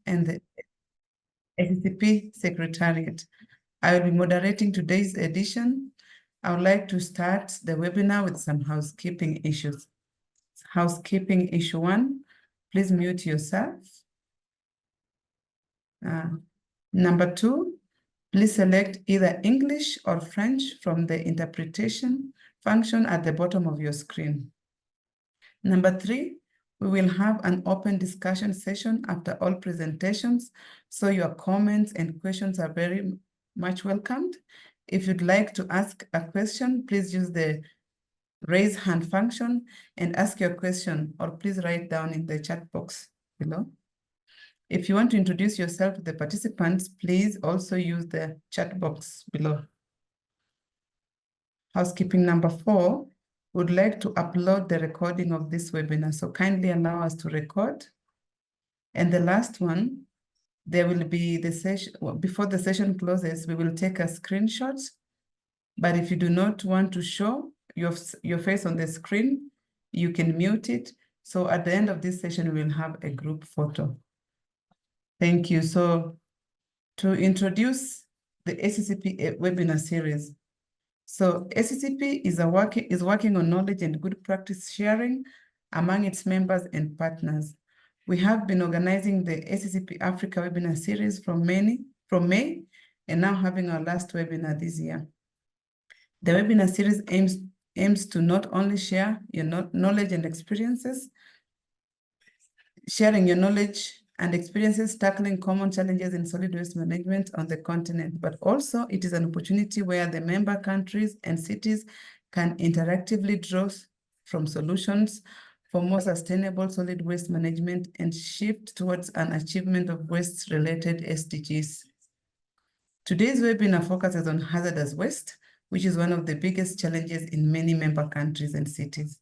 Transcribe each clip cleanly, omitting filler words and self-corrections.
and the ACCP Secretariat. I will be moderating today's edition. I would like to start the webinar with some housekeeping issues. Housekeeping issue 1, please mute yourself. Number 2, please select either English or French from the interpretation function at the bottom of your screen. Number 3, we will have an open discussion session after all presentations, so your comments and questions are very much welcomed. If you'd like to ask a question, please use the raise hand function and ask your question, or please write down in the chat box below. If you want to introduce yourself to the participants, please also use the chat box below. Housekeeping number 4, would like to upload the recording of this webinar, so kindly allow us to record. And the last one, there will be the session, before the session closes, we will take a screenshot, but if you do not want to show your face on the screen, you can mute it. So at the end of this session, we will have a group photo. Thank you. So to introduce the ACCP webinar series. So ACCP is working on knowledge and good practice sharing among its members and partners. We have been organizing the ACCP Africa webinar series from May, and now having our last webinar this year. The webinar series aims to not only share your knowledge and experiences, sharing your knowledge and experiences tackling common challenges in solid waste management on the continent, but also it is an opportunity where the member countries and cities can interactively draw from solutions for more sustainable solid waste management and shift towards an achievement of waste-related SDGs. Today's webinar focuses on hazardous waste, which is one of the biggest challenges in many member countries and cities.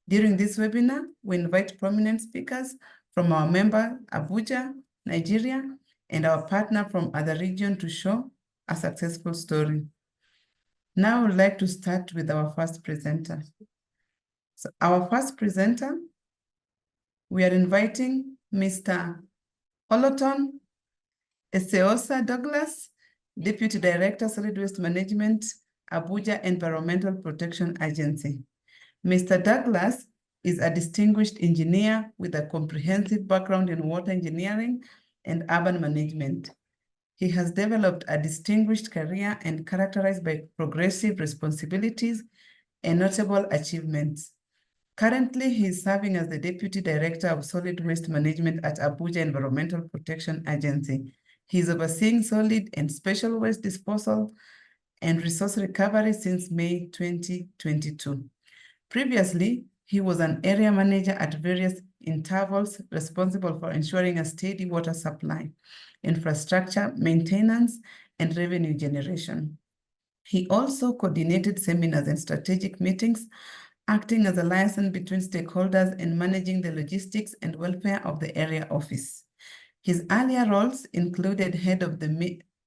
During this webinar, we invite prominent speakers from our member, Abuja, Nigeria, and our partner from other regions to show a successful story. Now I would like to start with our first presenter. So our first presenter, we are inviting Mr. Oloton Eseosa Douglas, Deputy Director, Solid Waste Management, Abuja Environmental Protection Agency. Mr. Douglas is a distinguished engineer with a comprehensive background in water engineering and urban management. He has developed a distinguished career and characterized by progressive responsibilities and notable achievements. Currently, he is serving as the Deputy Director of Solid Waste Management at Abuja Environmental Protection Agency. He is overseeing solid and special waste disposal and resource recovery since May 2022. Previously, he was an area manager at various intervals responsible for ensuring a steady water supply, infrastructure maintenance, and revenue generation. He also coordinated seminars and strategic meetings, acting as a liaison between stakeholders and managing the logistics and welfare of the area office. His earlier roles included head of the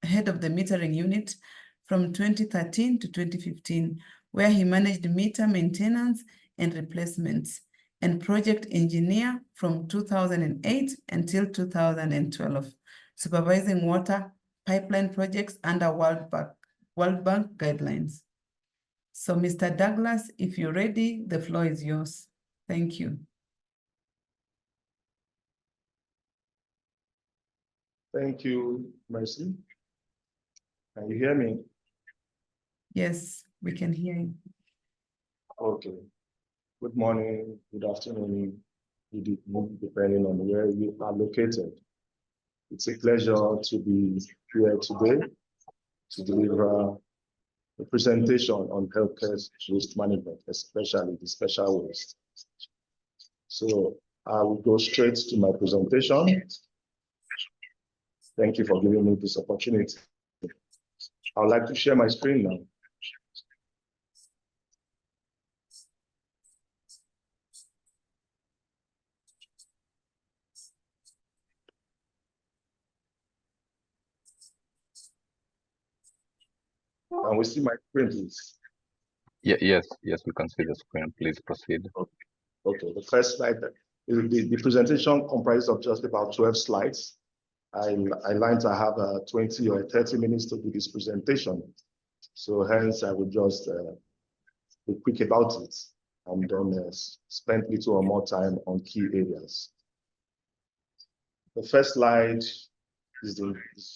metering unit from 2013 to 2015, where he managed meter maintenance and replacements, and project engineer from 2008 until 2012, supervising water pipeline projects under World Bank guidelines. So Mr. Douglas, if you're ready, the floor is yours. Thank you. Thank you, Mercy. Can you hear me? Yes, we can hear you. Okay. Good morning, good afternoon, good evening, depending on where you are located. It's a pleasure to be here today to deliver a presentation on healthcare waste management, especially the special waste. So I will go straight to my presentation. Thank you for giving me this opportunity. I would like to share my screen now. Can we see my screen, please? Yes, we can see the screen. Please proceed. Okay, the first slide The presentation comprises of just about 12 slides. I learned to have 20 or 30 minutes to do this presentation. So hence I would just be quick about it and then spend little or more time on key areas. The first slide is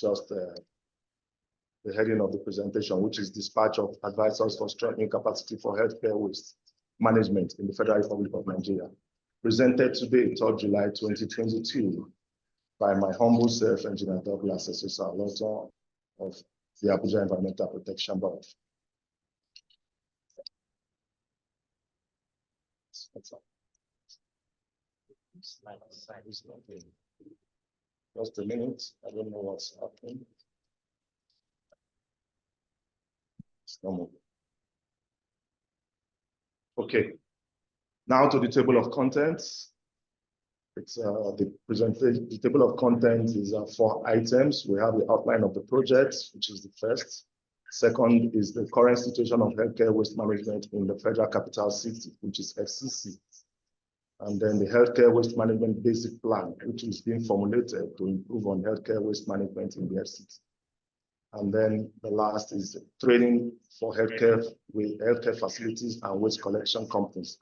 just the heading of the presentation, which is dispatch of advisors for strengthening capacity for healthcare waste management in the Federal Republic of Nigeria. Presented today, 3rd July 2022, by my humble self, Engineer Douglas Esosa of the Abuja Environmental Protection Board. Just a minute, I don't know what's happening. Okay, now to the table of contents. It's the table of contents is 4 items. We have the outline of the project, which is the first. Second is the current situation of healthcare waste management in the Federal Capital City, which is FCC. And then the healthcare waste management basic plan, which is being formulated to improve on healthcare waste management in the FCC. And then the last is training for healthcare facilities and waste collection companies.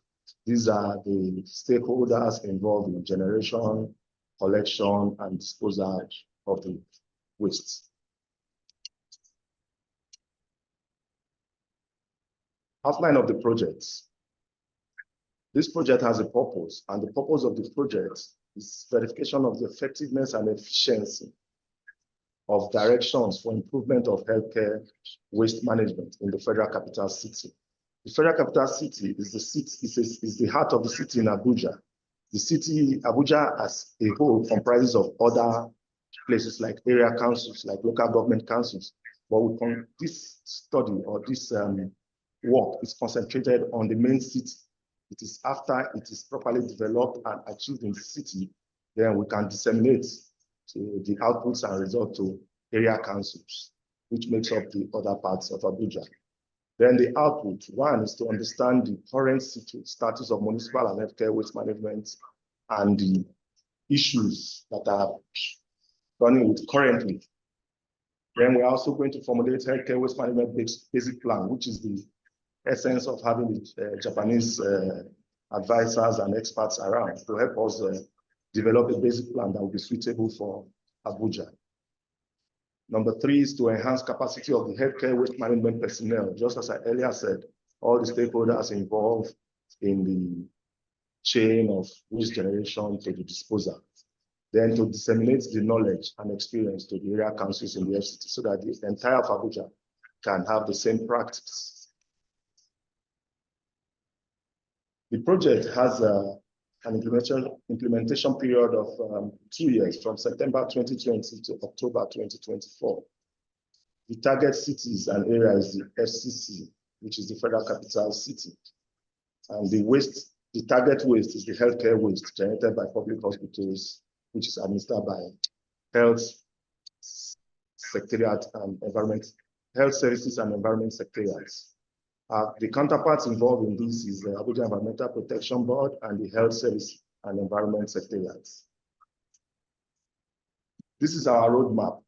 These are the stakeholders involved in generation, collection, and disposal of the waste. Outline of the project. This project has a purpose, and the purpose of the project is verification of the effectiveness and efficiency of directions for improvement of healthcare waste management in the Federal Capital City. The Federal Capital City is the heart of the city in Abuja. The city, Abuja as a whole, comprises of other places like area councils, like local government councils. But this study or this work is concentrated on the main city. It is after it is properly developed and achieved in the city, then we can disseminate to the outputs and results to area councils, which makes up the other parts of Abuja. Then the output, one is to understand the current status of municipal and healthcare waste management and the issues that are running with currently. Then we're also going to formulate healthcare waste management basic plan, which is the essence of having the Japanese advisors and experts around to help us develop a basic plan that will be suitable for Abuja. Number 3 is to enhance capacity of the healthcare waste management personnel. Just as I earlier said, all the stakeholders involved in the chain of waste generation to the disposal. Then to disseminate the knowledge and experience to the area councils in the FCT so that the entire Abuja can have the same practice. The project has an implementation period of 2 years, from September 2020 to October 2024. The target cities and areas is the FCC, which is the Federal Capital City. And the target waste is the healthcare waste generated by public hospitals, which is administered by Health Secretariat and Health Services and Environment Secretariats. The counterparts involved in this is the Abuja Environmental Protection Board and the Health Service and Environment Secretariats. This is our roadmap,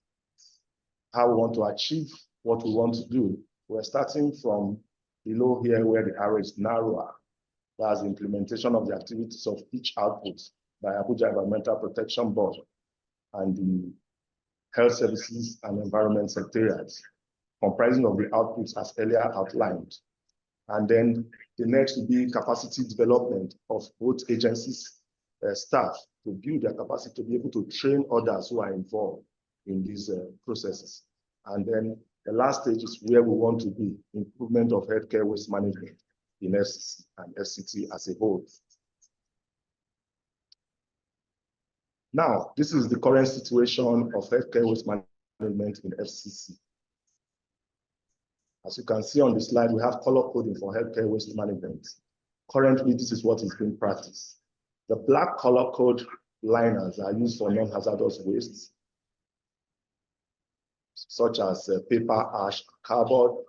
how we want to achieve what we want to do. We're starting from below here where the arrow is narrower. That's the implementation of the activities of each output by Abuja Environmental Protection Board and the Health Services and Environment Secretariats, comprising of the outputs as earlier outlined. And then the next will be capacity development of both agencies' staff to build their capacity to be able to train others who are involved in these processes. And then the last stage is where we want to be, improvement of healthcare waste management in FCC and FCT as a whole. Now, this is the current situation of healthcare waste management in FCC. As you can see on the slide, we have color coding for healthcare waste management. Currently, this is what is being practiced. The black color code liners are used for non-hazardous wastes, such as paper, ash, cardboard.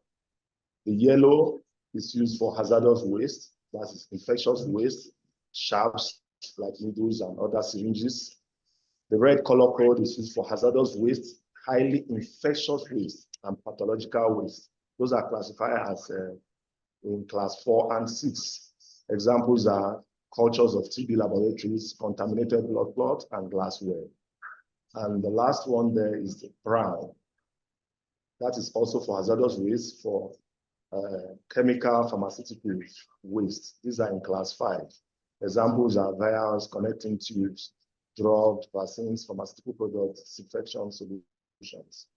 The yellow is used for hazardous waste, that is infectious waste, sharps, like needles and other syringes. The red color code is used for hazardous waste, highly infectious waste, and pathological waste. Those are classified as in class 4 and 6. Examples are cultures of TB laboratories, contaminated blood clot, and glassware. And the last one there is the brown. That is also for hazardous waste, for chemical pharmaceutical waste. These are in class 5. Examples are vials, connecting tubes, drugs, vaccines, pharmaceutical products, disinfection solutions.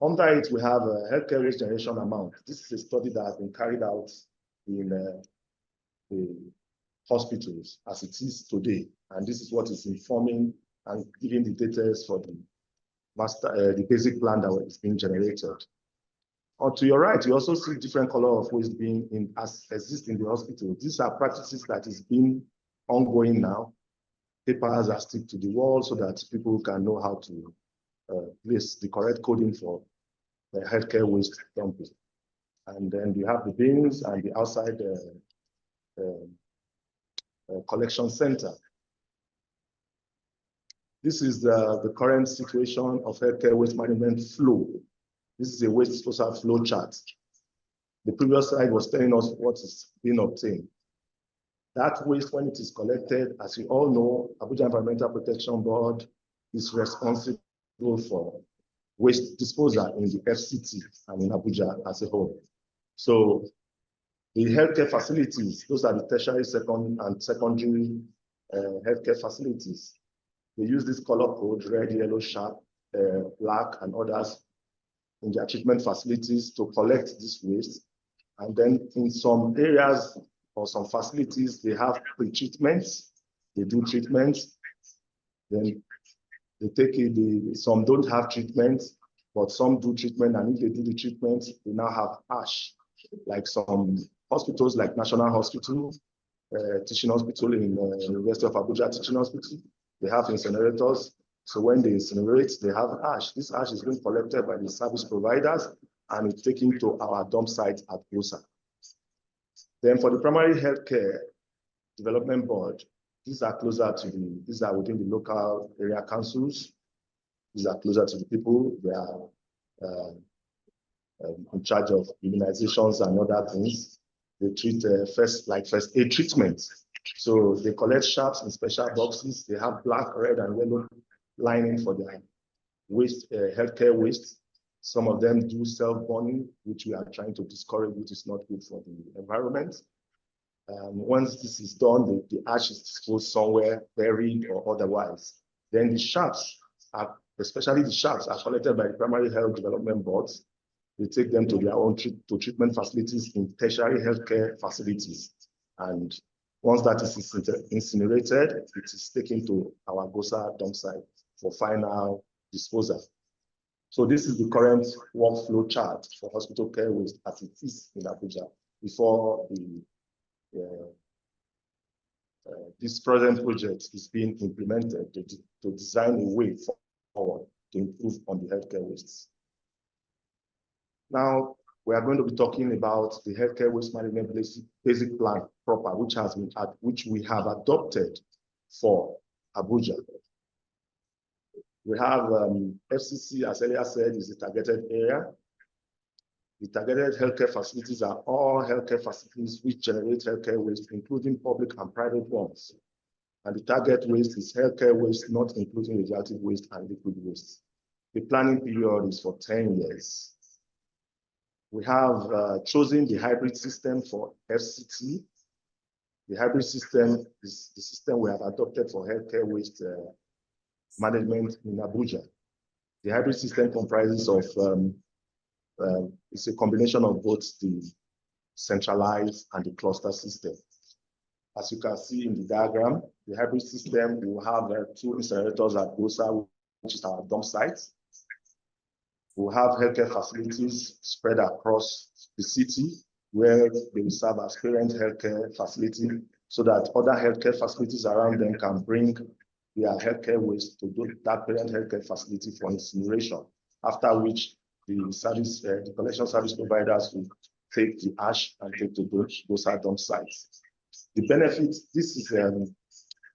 Under it, we have a healthcare waste generation amount. This is a study that has been carried out in the hospitals as it is today. And this is what is informing and giving the details for the basic plan that is being generated. Or to your right, you also see different color of waste being exist in the hospital. These are practices that is being ongoing now. Papers are stick to the wall so that people can know how to place the correct coding for the healthcare waste dumping. And then you have the bins and the outside collection center. This is the current situation of healthcare waste management flow. This is a waste disposal flow chart. The previous slide was telling us what is being obtained. That waste, when it is collected, as you all know, Abuja Environmental Protection Board is responsible for waste disposal in the FCT and in Abuja as a whole. So the healthcare facilities, those are the tertiary, and secondary healthcare facilities. They use this color code, red, yellow, sharp, black, and others in their treatment facilities to collect this waste. And then in some areas or some facilities, they have pre-treatments, they do treatments, then they take it, some don't have treatment, but some do treatment, and if they do the treatment, they now have ash, like some hospitals like National Hospital, Teaching Hospital in University of Abuja Teaching Hospital, they have incinerators. So when they incinerate, they have ash. This ash is being collected by the service providers and it's taken to our dump site at GOSA. Then for the primary healthcare development board, these are closer to these are within the local area councils. These are closer to the people. They are in charge of immunizations and other things. They treat first aid treatment. So they collect sharps in special boxes. They have black, red, and yellow lining for their waste, healthcare waste. Some of them do self-burning, which we are trying to discourage, which is not good for the environment. Once this is done, the ash is disposed somewhere, buried or otherwise. Then the sharps, especially the sharps, are collected by the primary health development boards. They take them to their own treatment facilities in tertiary healthcare facilities. And once that is incinerated, it is taken to our GOSA dump site for final disposal. So this is the current workflow chart for hospital care waste as it is in Abuja before this present project is being implemented to design a way forward to improve on the healthcare wastes. Now, we are going to be talking about the healthcare waste management basic plan proper, which we have adopted for Abuja. We have FCC, as earlier said, is the targeted area. The targeted healthcare facilities are all healthcare facilities which generate healthcare waste, including public and private ones. And the target waste is healthcare waste, not including radioactive waste and liquid waste. The planning period is for 10 years. We have chosen the hybrid system for FCT. The hybrid system is the system we have adopted for healthcare waste management in Abuja. The hybrid system comprises of, it's a combination of both the centralized and the cluster system. As you can see in the diagram, the hybrid system will have 2 incinerators at GOSA, which is our dump site. We'll have healthcare facilities spread across the city where they will serve as parent healthcare facility so that other healthcare facilities around them can bring their healthcare waste to that parent healthcare facility for incineration, after which the collection service providers will take the ash and take to those dump sites. The benefit,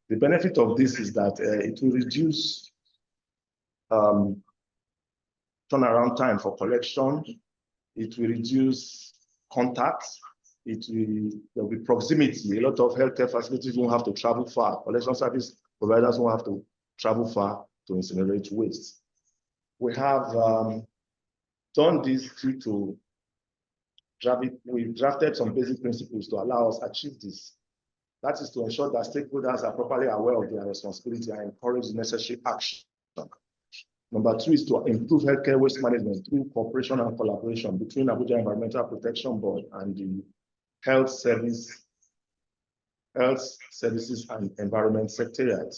the benefit of this is that it will reduce turnaround time for collection. It will reduce contacts. There will be proximity. A lot of healthcare facilities won't have to travel far. Collection service providers won't have to travel far to incinerate waste. We have done this due to we drafted some basic principles to allow us to achieve this. That is to ensure that stakeholders are properly aware of their responsibility and encourage the necessary action. Number 2 is to improve healthcare waste management through cooperation and collaboration between Abuja Environmental Protection Board and the Health Services and Environment Secretariat,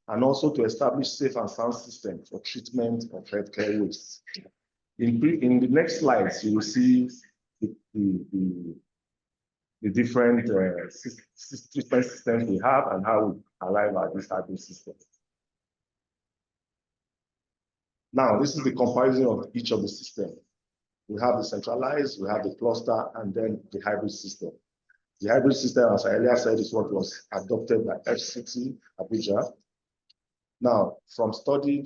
and also to establish safe and sound systems for treatment of healthcare waste. In the next slides, you will see the different treatment systems we have and how we arrive at this type of system. Now, this is the comparison of each of the systems. We have the centralized, we have the cluster, and then the hybrid system. The hybrid system, as I earlier said, is what was adopted by FCT Abuja. Now, from study,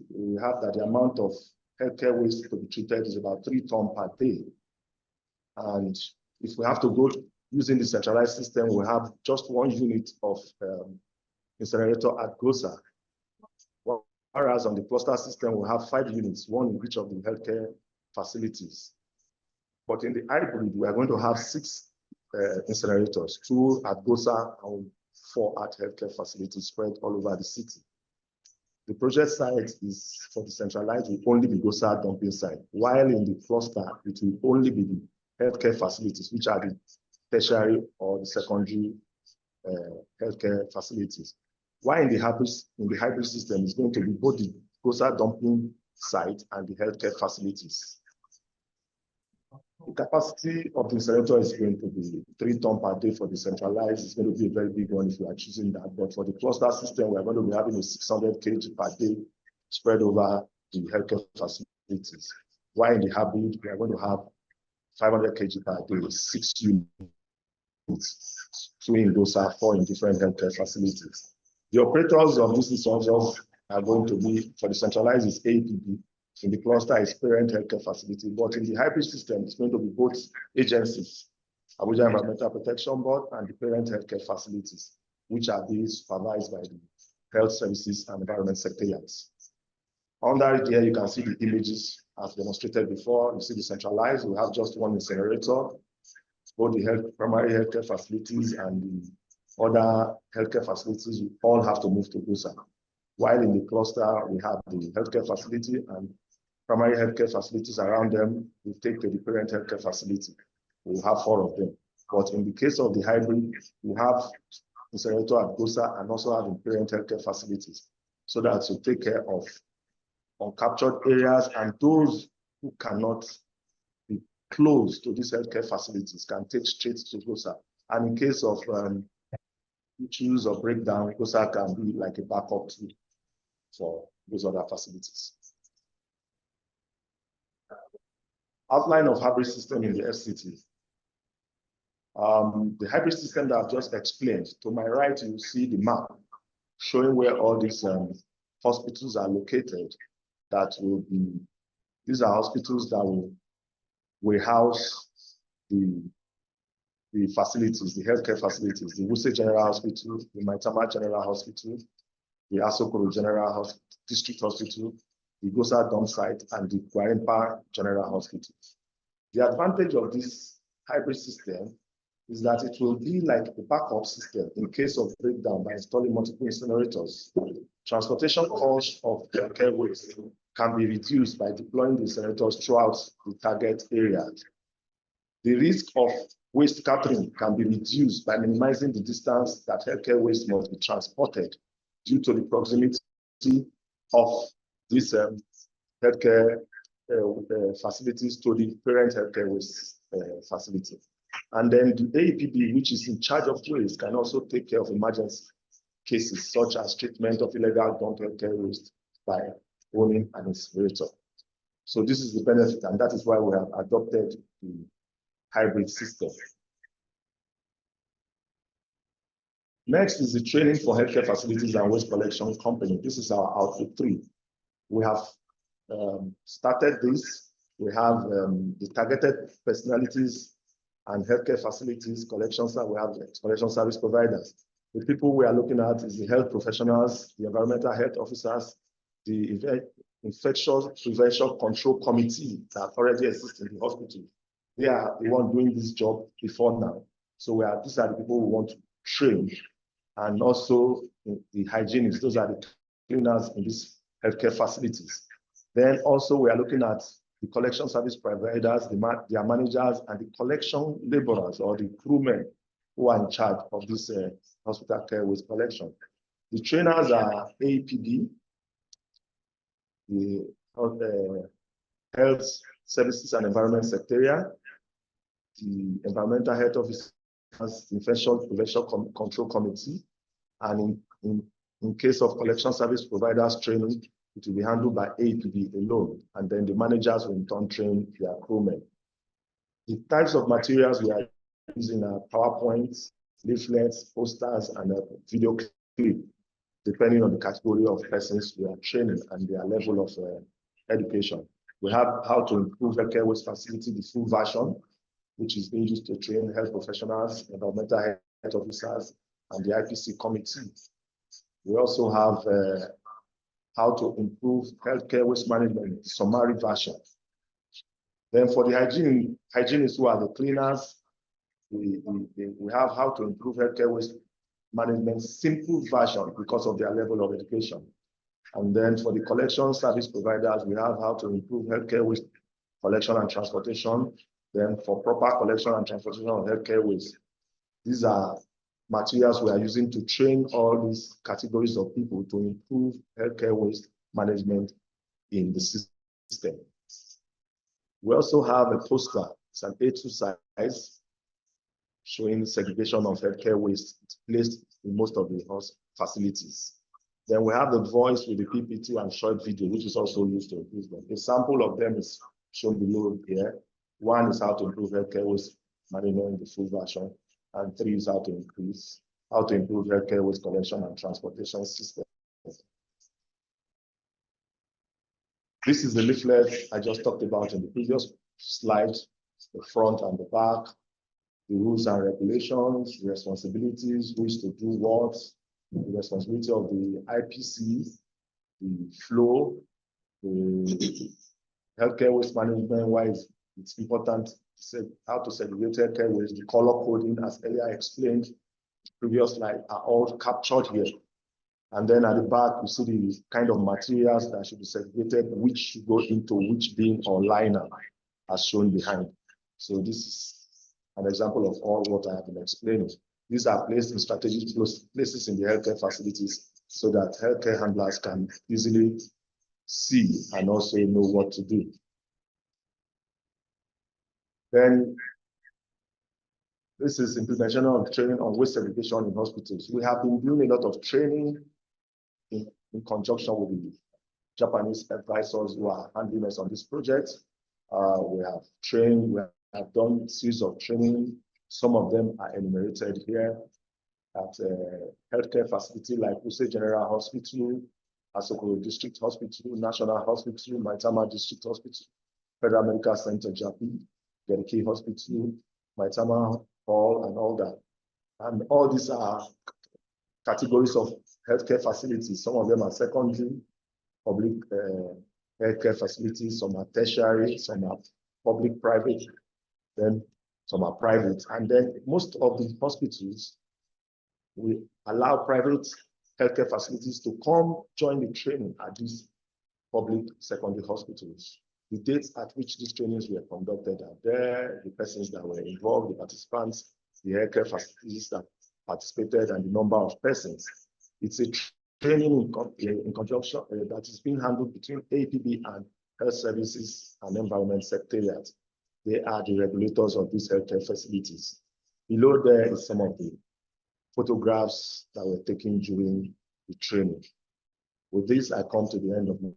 we have that the amount of healthcare waste to be treated is about 3 tons per day. And if we have to go using the centralized system, we have just 1 unit of incinerator at GOSA. Whereas on the cluster system, we have 5 units, 1 in each of the healthcare facilities. But in the hybrid, we are going to have 6 incinerators, 2 at GOSA and 4 at healthcare facilities spread all over the city. The project site is for the centralized will only be GOSA dumping site, while in the cluster, it will only be the healthcare facilities, which are the tertiary or the secondary healthcare facilities. While in the hybrid system, is going to be both the GOSA dumping site and the healthcare facilities. The capacity of the incinerator is going to be 3 tons per day for the centralized. It's going to be a very big one if you are choosing that. But for the cluster system, we are going to be having a 600 kg per day spread over the healthcare facilities. While in the hybrid, we are going to have 500 kg per day with 6 units, 2 in GOSA, 4 in different healthcare facilities. The operators of these incinerator are going to be, for the centralized is ACCP, in the cluster is parent healthcare facility, but in the hybrid system, it's going to be both agencies, Abuja Environmental Protection Board and the parent healthcare facilities, which are being supervised by the Health Services and Environment Secretariats. Under here, you can see the images as demonstrated before. You see the centralized, we have just 1 incinerator. Both the primary healthcare facilities and the other healthcare facilities, we all have to move to GOSA. While in the cluster, we have the healthcare facility and primary healthcare facilities around them, we take to the parent healthcare facility. We have 4 of them. But in the case of the hybrid, we have incinerator at GOSA and also have the parent healthcare facilities, so that to take care of uncaptured areas and those who cannot be close to these healthcare facilities can take straight to GOSA. And in case of issues or breakdown, GOSA can be like a backup tool for those other facilities. Outline of hybrid system in the FCT. The hybrid system that I've just explained, to my right, you see the map showing where all these hospitals are located. That will be, these are hospitals that will house the facilities, the healthcare facilities, the Wuse General Hospital, the Maitama General Hospital, the Asokoro General District Hospital, the GOSA dump site, and the Gwarimpa General Hospital. The advantage of this hybrid system is that it will be like a backup system in case of breakdown by installing multiple incinerators. Transportation costs of healthcare waste can be reduced by deploying the incinerators throughout the target area. The risk of waste scattering can be reduced by minimizing the distance that healthcare waste must be transported due to the proximity of these healthcare facilities to the parent healthcare waste facility. And then the AEPB, which is in charge of waste, can also take care of emergency cases such as treatment of illegal dumped healthcare waste by owning an incinerator. So this is the benefit, and that is why we have adopted the hybrid system. Next is the training for healthcare facilities and waste collection company. This is our output 3. We have started this. We have the targeted personalities and healthcare facilities collections that we have collection service providers. The people we are looking at is the health professionals, the environmental health officers, the infection prevention control committee that already exists in the hospital. They are the one doing this job before now. So these are the people we want to train. And also the hygienists, those are the cleaners in these healthcare facilities. Then also we are looking at the collection service providers, their managers, and the collection laborers or the crewmen who are in charge of this hospital care waste collection. The trainers are APD, the Health Services and Environment Secretariat, the Environmental Health Officers, Infection Prevention Control Committee, and in case of collection service providers training, it will be handled by APD alone, and then the managers will in turn train their crewmen. The types of materials we are using are PowerPoints, leaflets, posters, and a video clip, depending on the category of persons we are training and their level of education. We have how to improve healthcare waste facility, the full version, which is being used to train health professionals, environmental health officers, and the IPC committee. We also have how to improve healthcare waste management, summary version. Then for the hygienists who are the cleaners, we have how to improve healthcare waste management simple version because of their level of education. And then for the collection service providers, we have how to improve healthcare waste collection and transportation. Then for proper collection and transportation of healthcare waste, these are materials we are using to train all these categories of people to improve healthcare waste management in the system. We also have a poster, it's an A2 size, showing segregation of healthcare waste placed in most of the facilities. Then we have the voice with the PPT and short video, which is also used to improve them. A sample of them is shown below here. 1 is how to improve healthcare waste management in the full version, and 3 is how to improve healthcare waste collection and transportation systems. This is the leaflet I just talked about in the previous slide, the front and the back, the rules and regulations, the responsibilities, who is to do what, the responsibility of the IPC, the flow, the healthcare waste management, why it's important to say how to segregate healthcare waste, the color coding, as earlier explained, previous slide, are all captured here. And then at the back, we see the kind of materials that should be segregated, which should go into which bin or liner, as shown behind. So this is an example of all what I have been explaining. These are placed in strategic places in the healthcare facilities so that healthcare handlers can easily see and also know what to do. Then this is implementation of training on waste segregation in hospitals. We have been doing a lot of training in conjunction with the Japanese advisors who are handling us on this project. We have trained, we have done a series of training. Some of them are enumerated here at a healthcare facility like Use General Hospital, Asokoro District Hospital, National Hospital, Maitama District Hospital, Federal Medical Center, Japan, Geriki Hospital, Maitama Hall, and all that. And all these are categories of healthcare facilities. Some of them are secondary, public healthcare facilities, some are tertiary, some are public, private, then some are private. And then most of the hospitals, we allow private healthcare facilities to come join the training at these public secondary hospitals. The dates at which these trainings were conducted are there, the persons that were involved, the participants, the healthcare facilities that participated, and the number of persons. It's a training in conjunction that is being handled between APB and Health Services and Environment Secretariat. They are the regulators of these healthcare facilities. Below there is some of the photographs that were taken during the training. With this, I come to the end of my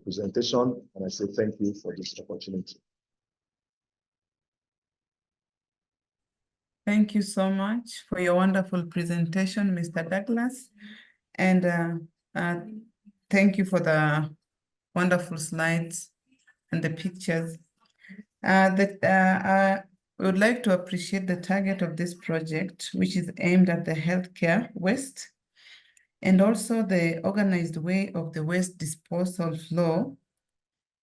presentation, and I say thank you for this opportunity. Thank you so much for your wonderful presentation, Mr. Douglas. And thank you for wonderful slides and the pictures. I would like to appreciate the target of this project, which is aimed at the healthcare waste and also the organized way of the waste disposal flow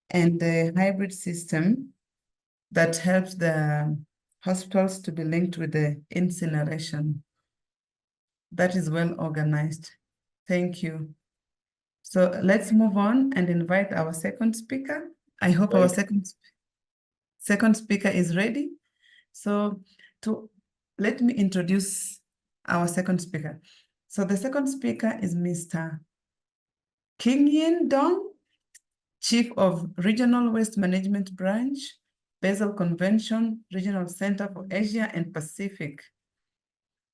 and the hybrid system that helps the hospitals to be linked with the incineration. That is well organized. Thank you. So let's move on and invite our second speaker. I hope our second speaker is ready. So let me introduce our second speaker. So the second speaker is Mr. King Dong, Chief of Regional Waste Management Branch, Basel Convention, Regional Center for Asia and Pacific.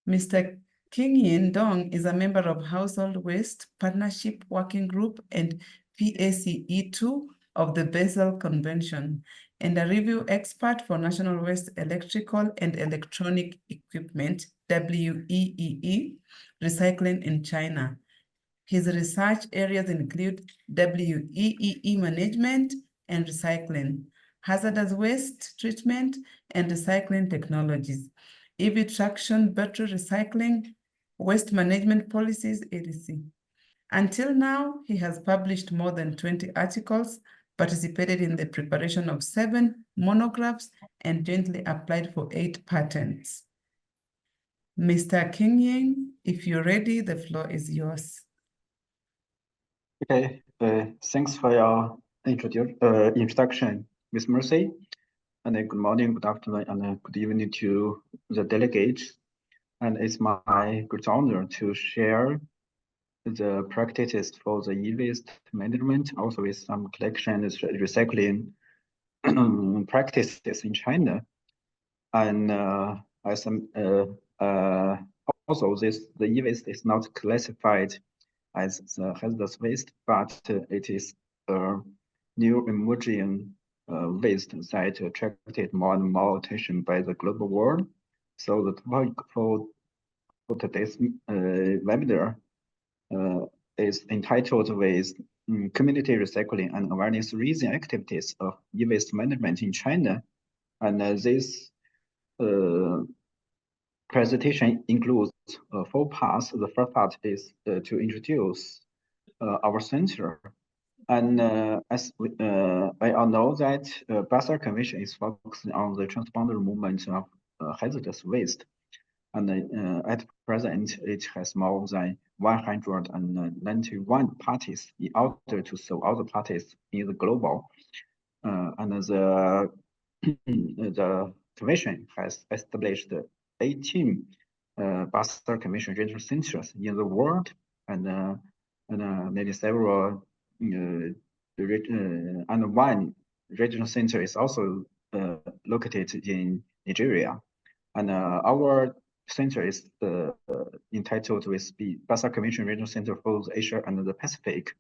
Mr. King Dong is a member of Household Waste Partnership Working Group and PACE2 of the Basel Convention, and a review expert for National Waste Electrical and Electronic Equipment, WEEE, recycling in China. His research areas include WEEE management and recycling, hazardous waste treatment and recycling technologies, EV traction, battery recycling, waste management policies, etc. Until now, he has published more than 20 articles, participated in the preparation of 7 monographs, and jointly applied for 8 patents. Mr. King, if you're ready, the floor is yours. Okay, thanks for your introduction, Ms. Mercy. And good morning, good afternoon, and good evening to the delegates. And it's my great honor to share the practices for the e-waste management, also with some collection and recycling practices in China. And also the e-waste is not classified as the hazardous waste, but it is a new emerging waste that attracted more and more attention by the global world. So the topic for today's webinar is entitled with community recycling and awareness raising activities of e-waste management in China. And this presentation includes 4 parts. The first part is to introduce our center. And as we all know that Basel Convention is focusing on the transboundary movement of hazardous waste. And at present, it has more than 191 parties in order to serve all the parties in the global. And the Commission has established 18 Basel Convention regional centers in the world, and maybe several and one regional center is also located in Nigeria. And our center is entitled with the Basel Convention Regional Center for Asia and the Pacific,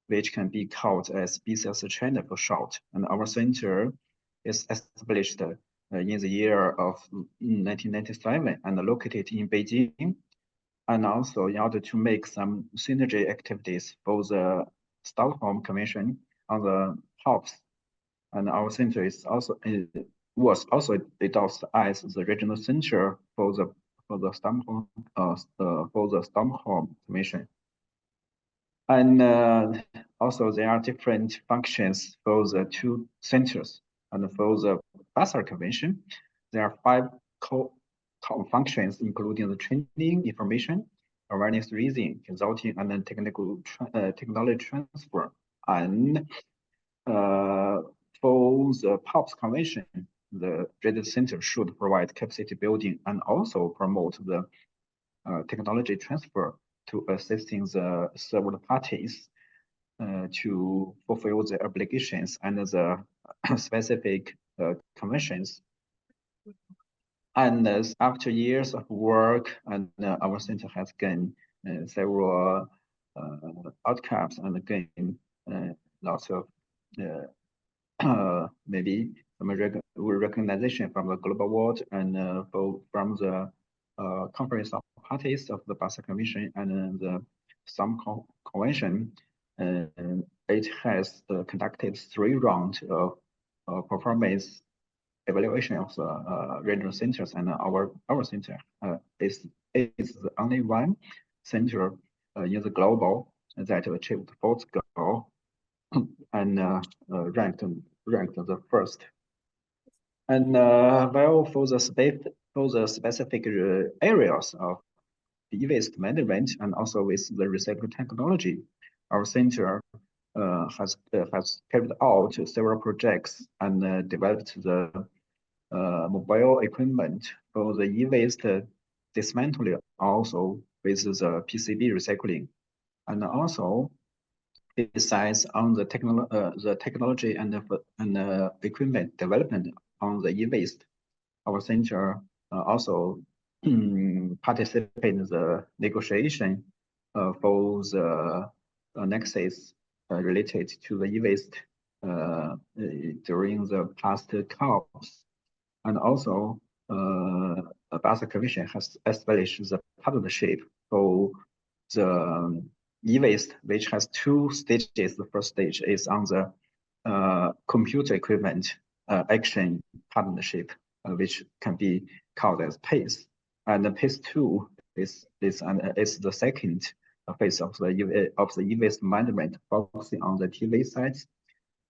which can be called as BCS China for short. And our center is established in the year of 1997 and located in Beijing. And also in order to make some synergy activities for the Stockholm Convention on the POPs. And our center is also was also adopted as the regional center for the Stockholm Convention. And also there are different functions for the 2 centers. And for the Basel Convention, there are 5 core functions, including the training, information, awareness raising, consulting, and then technology transfer. And for the POPs Convention, the regional center should provide capacity building and also promote the technology transfer to assisting the several parties to fulfill the obligations under the specific conventions. And after years of work, and our center has gained several outcomes and gained lots of maybe some recognition from the global world and from the Conference of Parties of the Basel Commission and the Convention. It has conducted 3 rounds of performance evaluation of the regional centers, and our center is the only one center in the global that achieved 4th goal and ranked the first. And well, for the specific areas of the e-waste management and also with the recycling technology, our center has carried out several projects and developed the mobile equipment for the e-waste dismantling, also with the PCB recycling, and also besides on the technology and equipment development on the e-waste, our center also participate in the negotiation for the nexus related to the e-waste during the past COPs. And also, Basel Commission has established the partnership for the e-waste, which has 2 stages. The first stage is on the computer equipment action partnership, which can be called as PACE. And the PACE 2 is the second phase of the e-waste management, focusing on the TV sites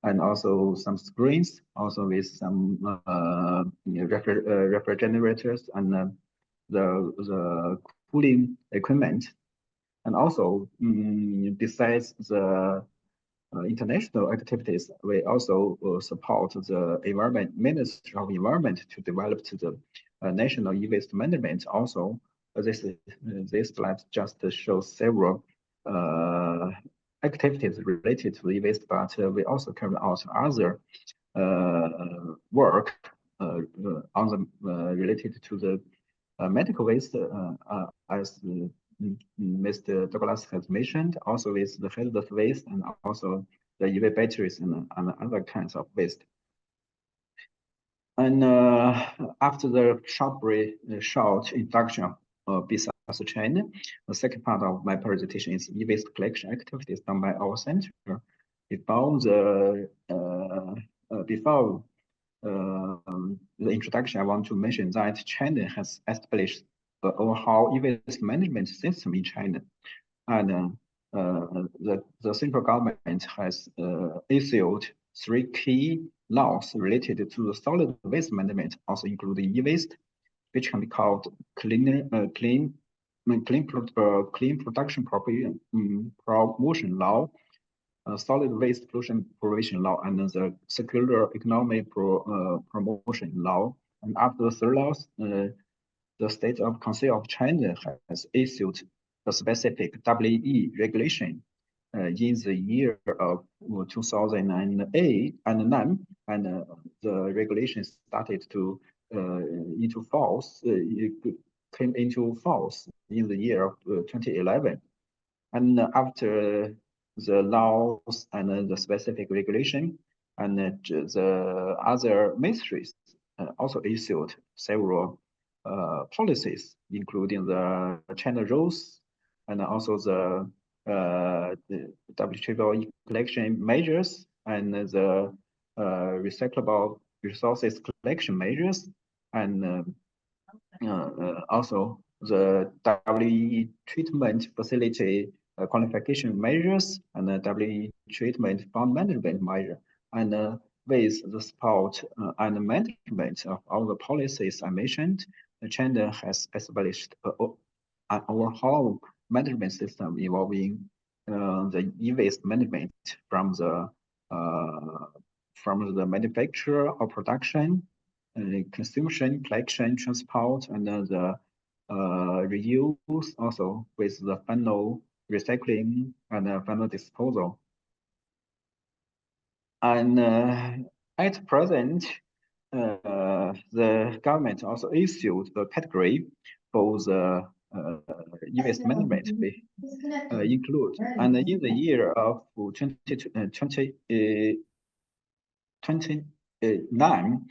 and also some screens, also with some refrigerators and the cooling equipment. And also, besides the international activities, we also support the Ministry of Environment to develop the national e-waste management. Also, this slide just shows several activities related to e-waste, but we also carry out other work on the related to the medical waste, as Mr. Douglas has mentioned, also with the hazardous waste and also the EV batteries and other kinds of waste. And after the short introduction of business China, the second part of my presentation is e-waste collection activities done by our center. Before the introduction, I want to mention that China has established the overall e-waste management system in China, and the central government has issued 3 key laws related to the solid waste management, also including e-waste, which can be called clean production promotion law, solid waste pollution prevention law, and the circular economy promotion law. And after the 3 laws, the State of Council of China has issued a specific WE regulation in the year of 2008 and 9, and the regulation started to came into force in the year of 2011. And after the laws and the specific regulation, and the other ministries also issued several policies, including the China rules and also the WTO collection measures and the recyclable resources collection measures, and also the WE treatment facility qualification measures and the WE treatment fund management measure. And with the support and management of all the policies I mentioned, China has established an overall management system involving the e-waste management from the manufacture or production, consumption, collection, transport, and the reuse, also with the final recycling and final disposal. And at present, the government also issued a category for the e-waste management include, and in the year of 2029,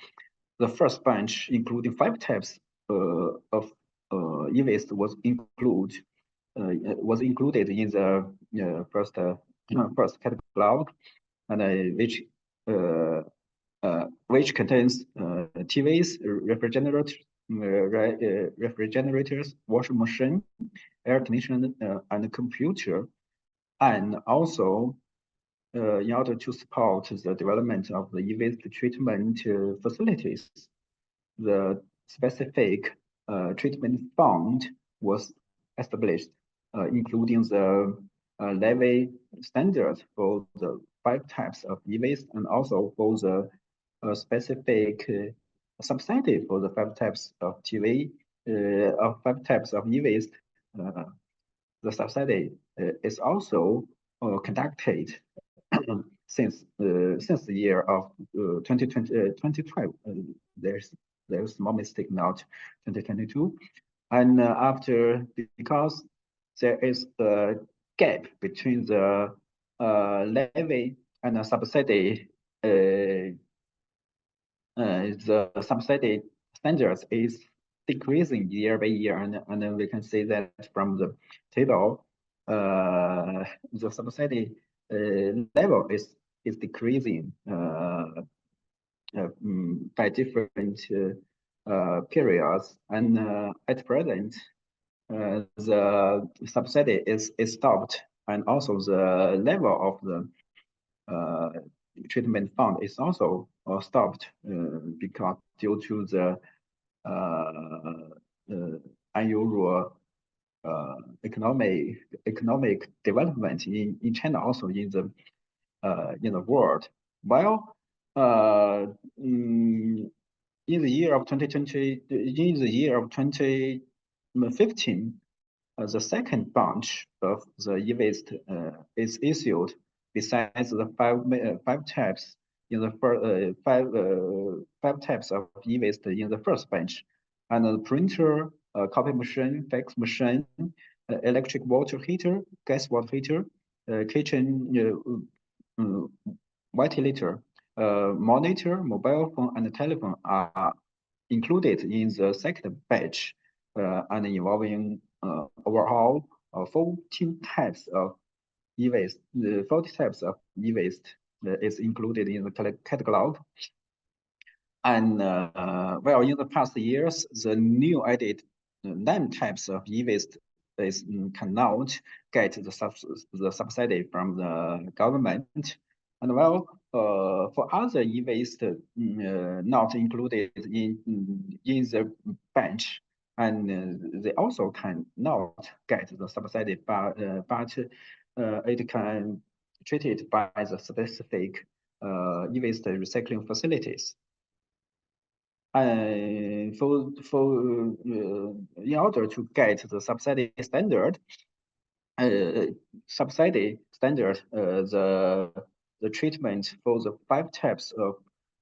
the first batch, including 5 types of e-waste, was included in the first catalog, and which contains TVs, refrigerators, washing machine, air conditioner, and computer, and also in order to support the development of the e-waste treatment facilities, the specific treatment fund was established, including the levy standards for the 5 types of e-waste, and also for the specific subsidy for the 5 types of of 5 types of e-waste. The subsidy is also conducted since the year of 2012. There's small mistake, not 2022, and because there is a gap between the levy and the subsidy. The subsidy standards is decreasing year by year, and then we can see that from the table, the subsidy level is decreasing by different periods, and at present, the subsidy is stopped, and also the level of the treatment fund is also stopped because due to the unusual economic development in China, also in the world. While in the year of 2015, the second batch of the e-waste is issued. Besides the five types in the five types of e-waste in the first batch, and the printer, copy machine, fax machine, electric water heater, gas water heater, kitchen ventilator, monitor, mobile phone, and telephone are included in the second batch, and involving overall 14 types of e-waste. 40 types of e-waste is included in the catalog. And well, in the past years, the new added 9 types of e-waste cannot get the subsidy from the government. And well, for other e-waste not included in the batch, and they also cannot get the subsidy, but it can treated by the specific e-waste recycling facilities. In order to get the subsidy standard, the treatment for the 5 types of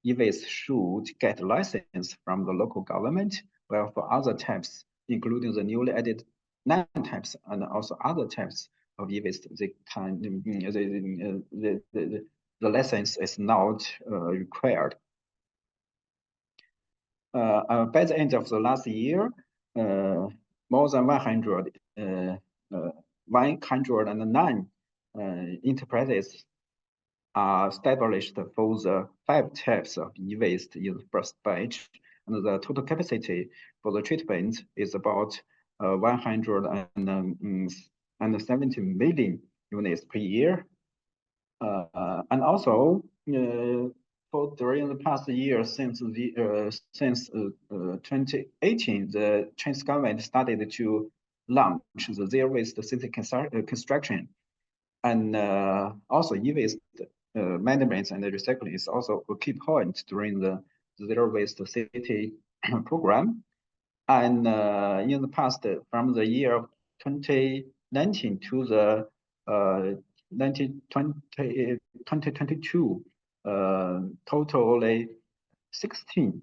e-waste should get license from the local government, while for other types, including the newly added 9 types and also other types of e-waste, they can the license is not required. By the end of the last year, more than 109 enterprises are established for the 5 types of e-waste in the first batch, and the total capacity for the treatment is about 170 million units per year. And also, during the past year, since 2018, the Chinese government started to launch the zero waste city construction, and also e-waste management and recycling is also a key point during the zero waste city program. And in the past, from the year of 2019 to the 2022, totally 16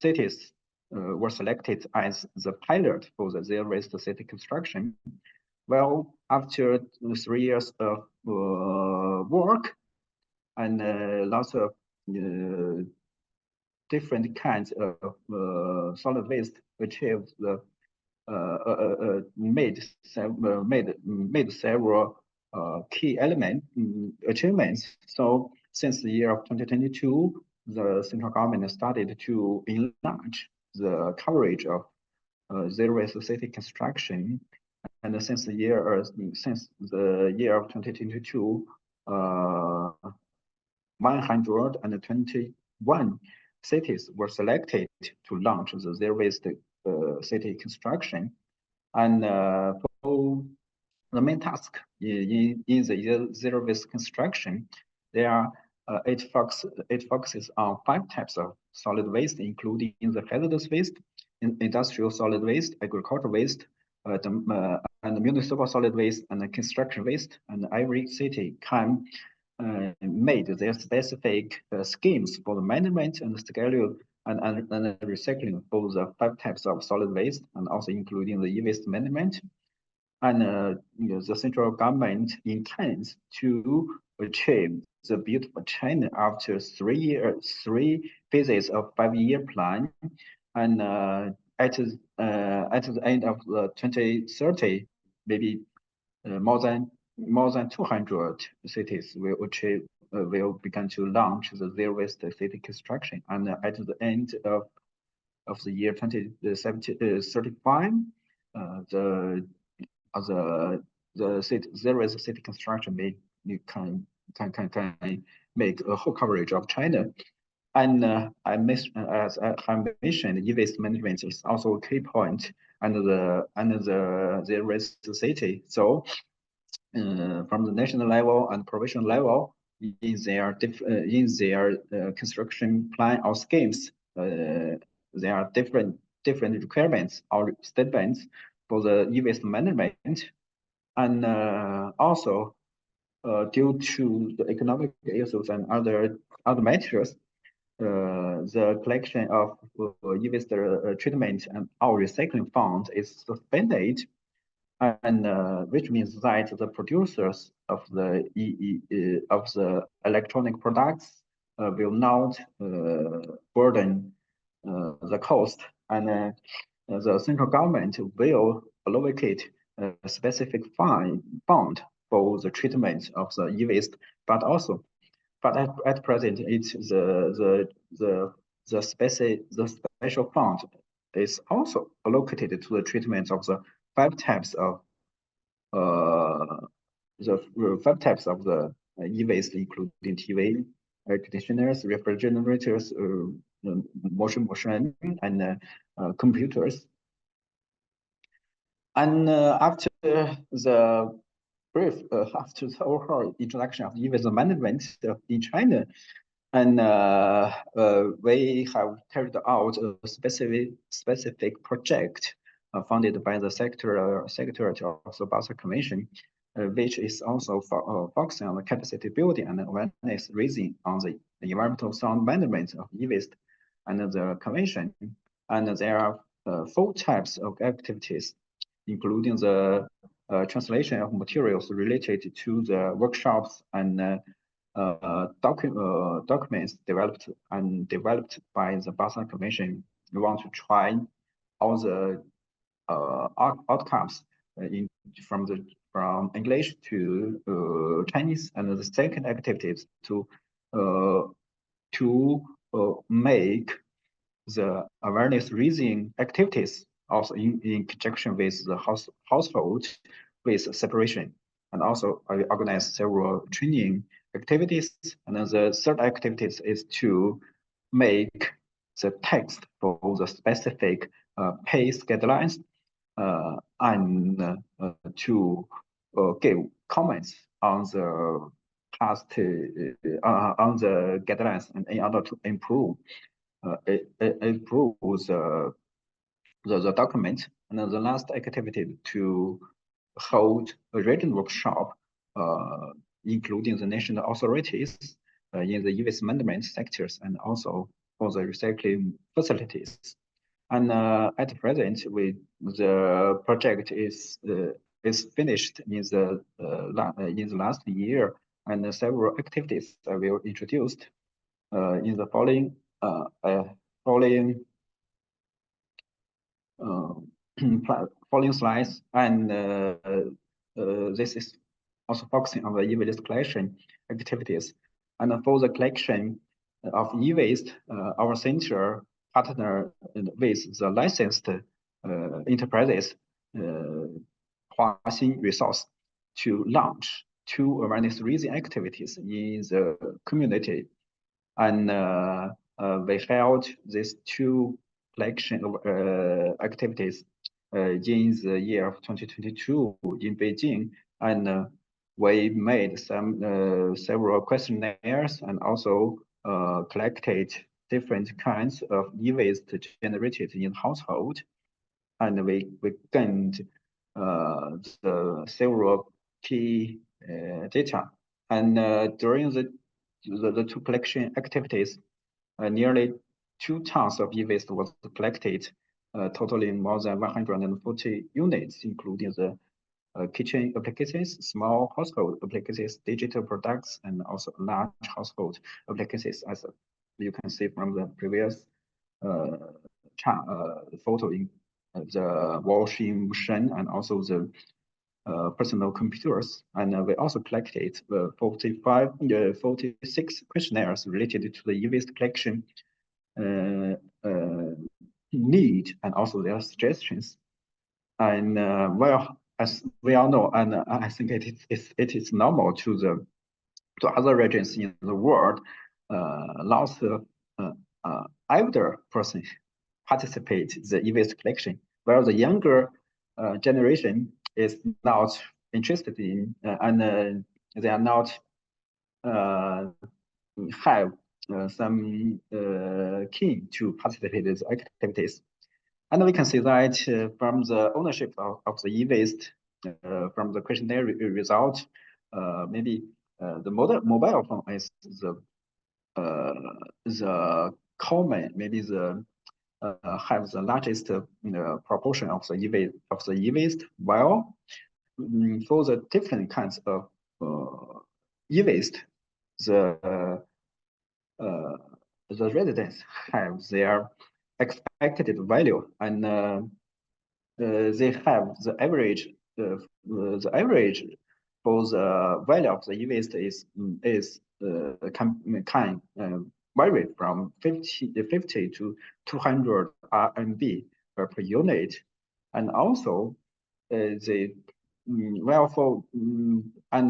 cities were selected as the pilot for the zero waste city construction. Well, after 3 years of work and lots of different kinds of solid waste achieved the made several key achievements. So since the year of 2022, the central government started to enlarge the coverage of zero waste city construction, and since the year of 2022, 121 cities were selected to launch the zero waste city construction, and for the main task in the zero waste construction, there are it focuses on 5 types of solid waste, including the hazardous waste, industrial solid waste, agricultural waste, and municipal solid waste, and the construction waste. And every city can made their specific schemes for the management and schedule and recycling for the 5 types of solid waste, and also including the e-waste management. And the central government intends to achieve the beautiful China after 3 phases of 5-year plan, and at the end of the 2030, maybe more than 200 cities will begin to launch the zero waste city construction, and at the end of the year 2035, the zero waste city construction can make a whole coverage of China. And as I mentioned, e-waste management is also a key point under the zero waste city. So from the national level and provincial level, in their construction plan or schemes, there are different requirements or statements for the e-waste management, and also due to the economic issues and other matters, the collection of e-waste treatment and our recycling fund is suspended, and which means that the producers of the electronic products will not burden the cost, and the central government will allocate a specific fund for the treatment of the e-waste, but at present, it's the special fund is also allocated to the treatment of the 5 types of the e-waste, including TV, air conditioners, refrigerators, washing machine, and computers. And after the overall introduction of e-waste management in China, and we have carried out a specific project funded by the Secretariat of the Basel Commission, which is also focusing on the capacity building and awareness raising on the environmental sound management of e-waste under the Convention. And there are 4 types of activities, including the translation of materials related to the workshops and documents developed by the Basel Commission. We want to try all the outcomes from English to Chinese, and the second activities to make the awareness raising activities also in conjunction with the household with separation, and also I organize several training activities. And then the third activity is to make the text for the specific PACE guidelines, and to give comments on the past on the guidelines, and in order to improve the document. And then the last activity to hold a written workshop, including the national authorities in the e-waste management sectors, and also for the recycling facilities. And at present, the project is finished in the last year, and several activities will introduced in the following following following slides, and this is also focusing on the e-waste collection activities. And for the collection of e-waste, our center partner with the licensed enterprises, Huaxin Resource, to launch 2 awareness-raising activities in the community. And we held these 2 collection activities in the year of 2022 in Beijing, and we made some several questionnaires and also collected different kinds of e-waste generated in the household, and we gained the several key data. And during the 2 collection activities, nearly 2 tons of e-waste was collected, totaling more than 140 units, including the kitchen appliances, small household appliances, digital products, and also large household appliances, as you can see from the previous photo in the washing machine and also the personal computers. And we also collected 46 questionnaires related to the e-waste collection need and also their suggestions. And well, as we all know, and I think it is normal to other regions in the world, lots of elder person participate in the e-waste collection, while the younger generation is not interested in, and they are not have some keen to participate in the activities. And we can see that from the ownership of the e-waste, from the questionnaire result, maybe the mobile phone is the common, maybe the have the largest proportion of the e-waste, while for the different kinds of e-waste, the residents have their expected value, and they have the average. The average for the value of the e-waste can vary from 50 to 200 RMB per unit, and also the well for and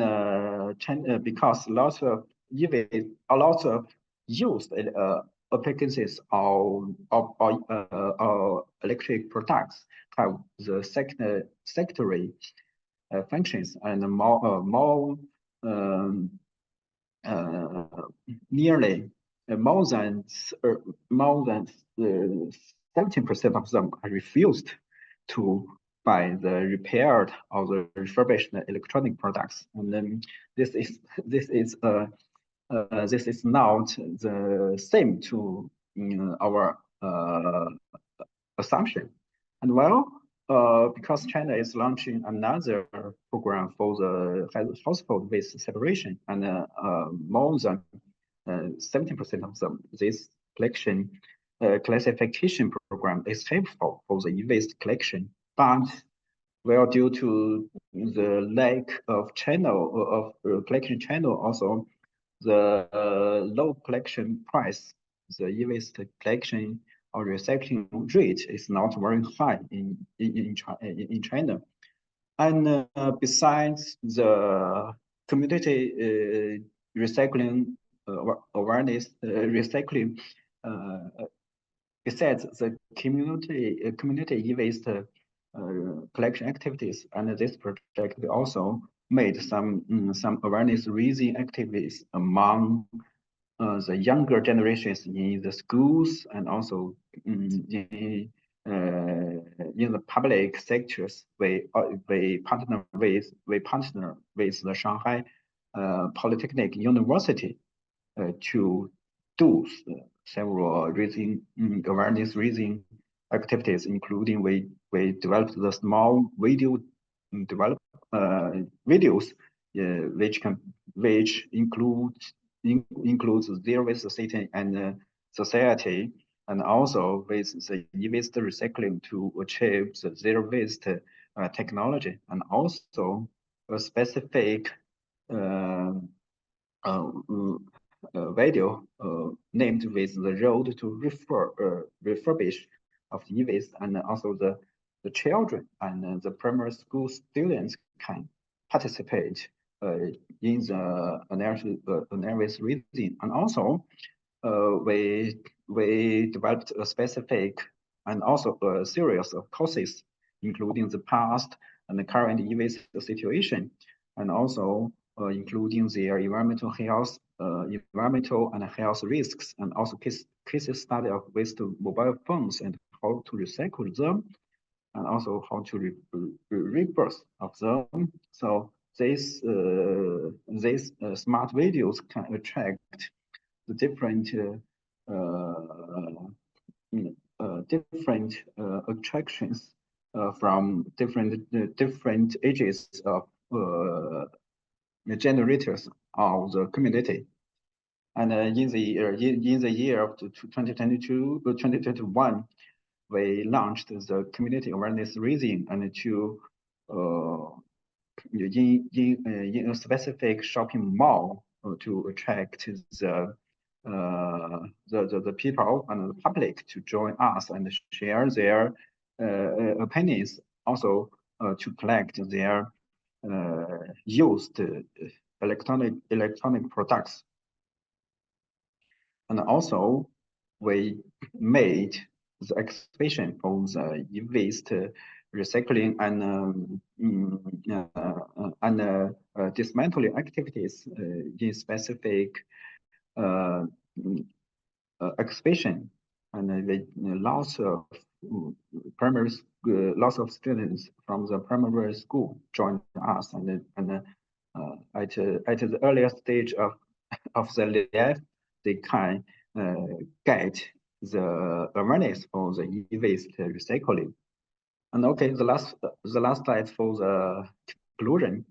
because lots of e-waste, a lot of used appliances or electric products have the secondary functions, and more nearly more than 17% of them are refused to buy the repaired or the refurbished electronic products, and then this is not the same to our assumption. And well, because China is launching another program for the household waste separation, and more than 70% of them, this collection classification program is helpful for the e-waste collection, but well, due to the lack of channel of collection channel, also the low collection price, the e-waste collection or recycling rate is not very high in China. And besides the community recycling awareness, recycling, besides the community e-waste collection activities, and this project we also made some awareness raising activities among the younger generations in the schools, and also in the public sectors. We partner with the Shanghai Polytechnic University to do several awareness raising activities, including we developed the small video videos which includes zero waste city and society, and also with the e-waste recycling to achieve the zero waste technology, and also a specific video named with the road to refurbish of the e-waste, and also the children and the primary school students can participate in the analysis reading. And also we developed a specific and also a series of courses, including the past and the current e-waste situation, and also including their environmental and health risks, and also case study of waste mobile phones and how to recycle them, and also how to rebirth of them. So these smart videos can attract the different attractions from different ages of generators of the community. And in the year of 2021, we launched the community awareness raising and to in a specific shopping mall to attract the people and the public to join us and share their opinions, also to collect their used electronic products. And also we made the exhibition for the e-waste recycling and dismantling activities in specific exhibition, and lots of lots of students from the primary school joined us, and at the earliest stage of the life, they can get the awareness for the e-waste recycling. And okay, the last slide for the conclusion.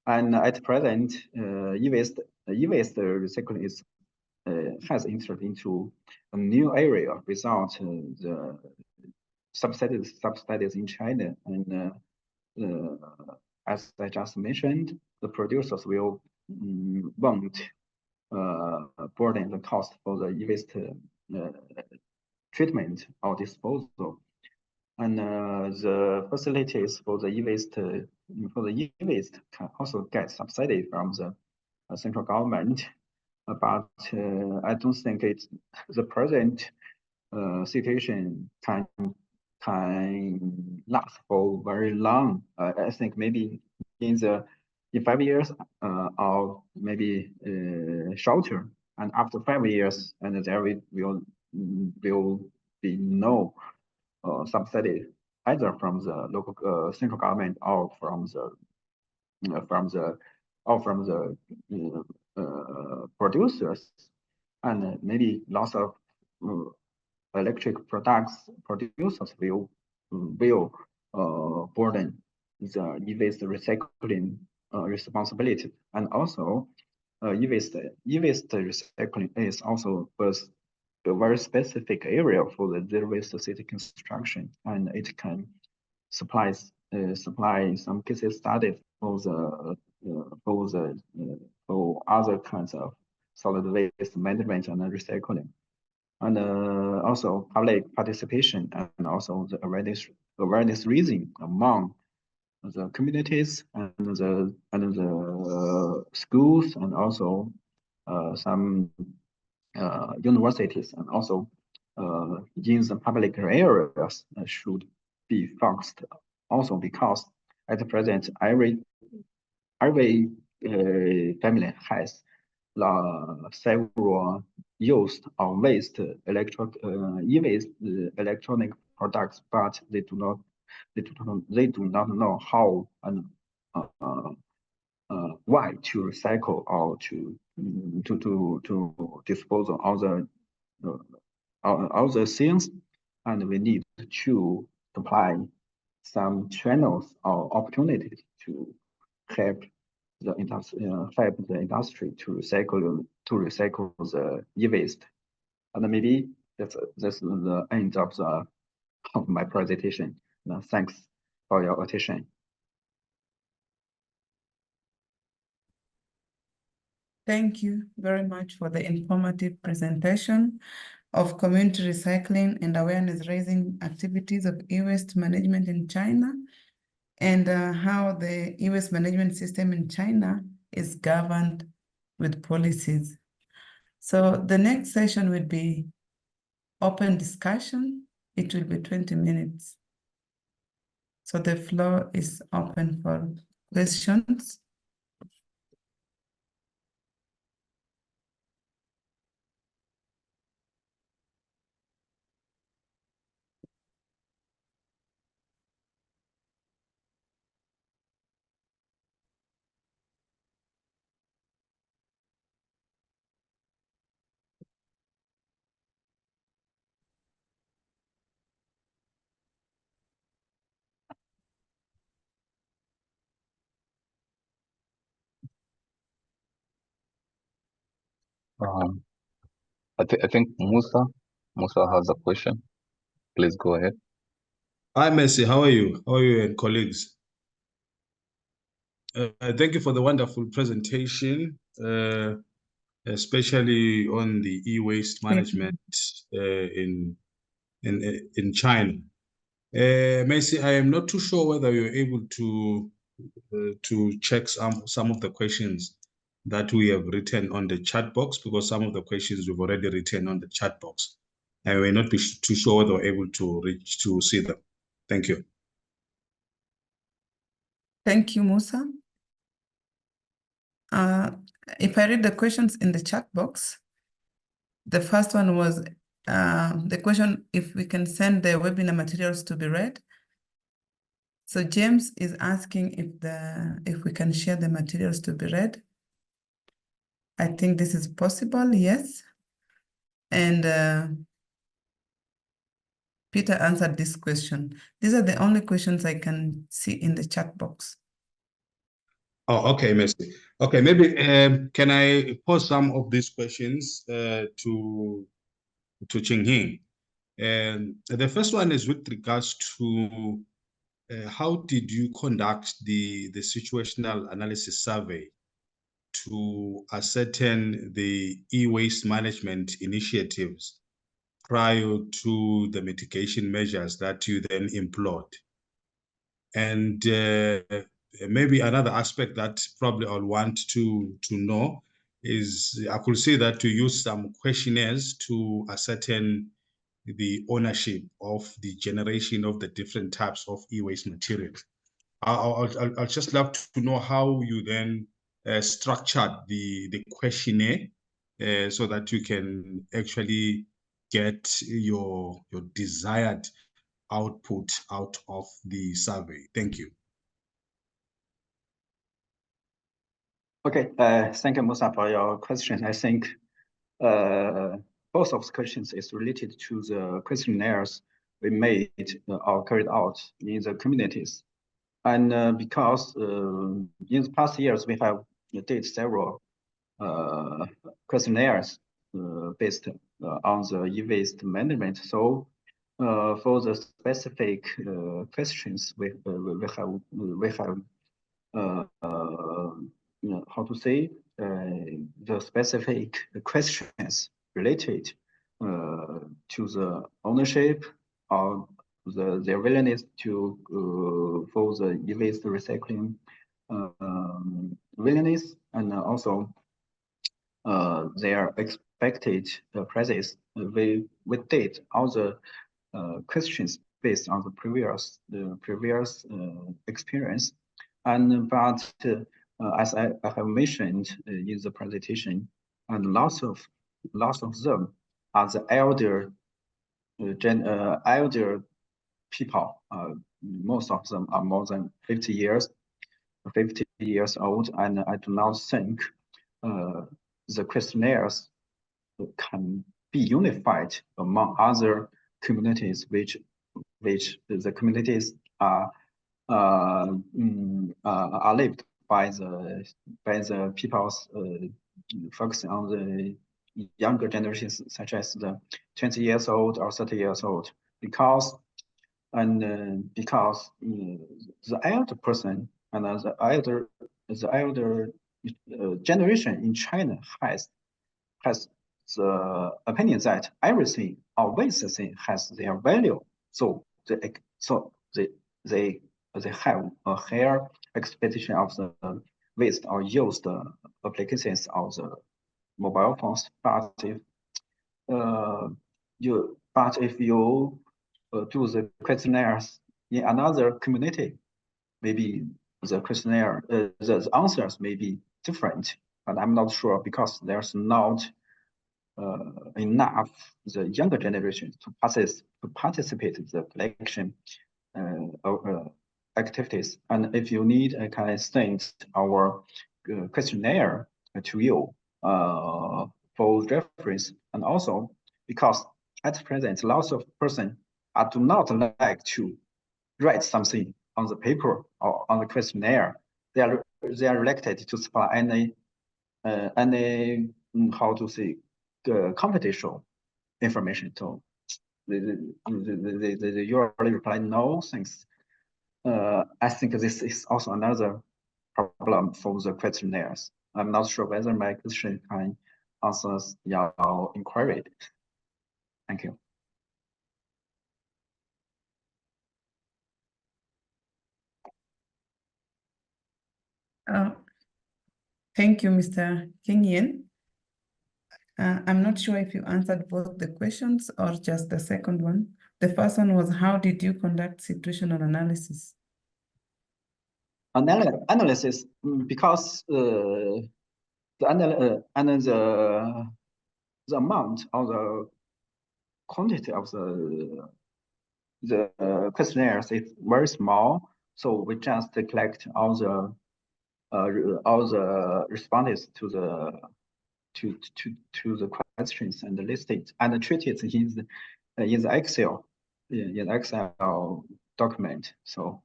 And at present, e-waste recycling is has entered into a new area without the subsidies in China. And as I just mentioned, the producers will won't burden the cost for the e-waste treatment or disposal. And the facilities for the e-waste can also get subsidy from the central government. But I don't think it's the present situation can last for very long. I think maybe in 5 years or maybe shorter, and after 5 years, and there will be no subsidy either from the local central government or from the producers, and maybe lots of electric producers will burden the e-waste recycling responsibility. And also e-waste recycling is also a very specific area for the zero waste city construction, and it can supply some case studies for other kinds of solid waste management and recycling, and also public participation, and also the awareness raising among the communities and the schools, and also some universities, and also in the public areas should be focused also, because at the present every family has several used or waste e-waste electronic products, but they do not know how and why to recycle or to dispose of all the things, and we need to apply some channels or opportunities to help the industry to recycle the e-waste. And maybe that's the end of my presentation. Thanks for your attention. Thank you very much for the informative presentation of community recycling and awareness raising activities of e-waste management in China, and how the e-waste management system in China is governed with policies. So the next session will be open discussion. It will be 20 minutes. So the floor is open for questions. I think Musa has a question. Please go ahead. Hi, Messi. How are you? How are you and colleagues? Thank you for the wonderful presentation, especially on the e-waste management in China. Messi, I am not too sure whether you're able to check some of the questions that we have written on the chat box, because some of the questions we've already written on the chat box. I may not be too sure whether we're able to see them. Thank you. Thank you, Musa. If I read the questions in the chat box, the first one was the question if we can send the webinar materials to be read. So James is asking if we can share the materials to be read. I think this is possible, yes. And Peter answered this question. These are the only questions I can see in the chat box. Oh, okay, Messi. Okay, maybe can I pose some of these questions to Qinghing? And the first one is with regards to how did you conduct the situational analysis survey to ascertain the e-waste management initiatives prior to the mitigation measures that you then employed? And maybe another aspect that probably I'll want to know is, I could say that to use some questionnaires to ascertain the ownership of the generation of the different types of e-waste materials. I'll just love to know how you then structured the questionnaire so that you can actually get your desired output out of the survey. Thank you. Okay, thank you, Musa, for your question. I think both of the questions is related to the questionnaires we made or carried out in the communities. And because in the past years, we have did several questionnaires based on the e-waste management. So for the specific questions, we have how to say, the specific questions related to the ownership or their willingness to for the e-waste recycling willingness, and also their expected prices. We did all the questions based on the previous experience, but as I have mentioned in the presentation, and lots of them are the elder people. Most of them are more than 50 years old, and I do not think the questionnaires can be unified among other communities, which the communities are lived by the people's focusing on the younger generations, such as the 20 years old or 30 years old, because the elder person and the elder generation in China has the opinion that everything, always the thing, has their value. So they have a higher expectation of the waste or used applications of the mobile phones. But if you do the questionnaires in another community, maybe the questionnaire, the answers may be different, but I'm not sure because there's not enough the younger generation to participate in the collection activities. And if you need, I can send our questionnaire to you for reference. And also because at present, lots of persons do not like to write something on the paper or on the questionnaire. They are reluctant to supply any how to say confidential information. So they usually reply no, thanks. I think this is also another problem for the questionnaires. I'm not sure whether my question can answer your inquiry. Thank you. Thank you, Mr. King-Yen. I'm not sure if you answered both the questions or just the second one. The first one was, how did you conduct situational analysis? Analysis, because the amount or the quantity of the questionnaires is very small, so we just collect all the responses to the questions and list it and treat it in the Excel document. So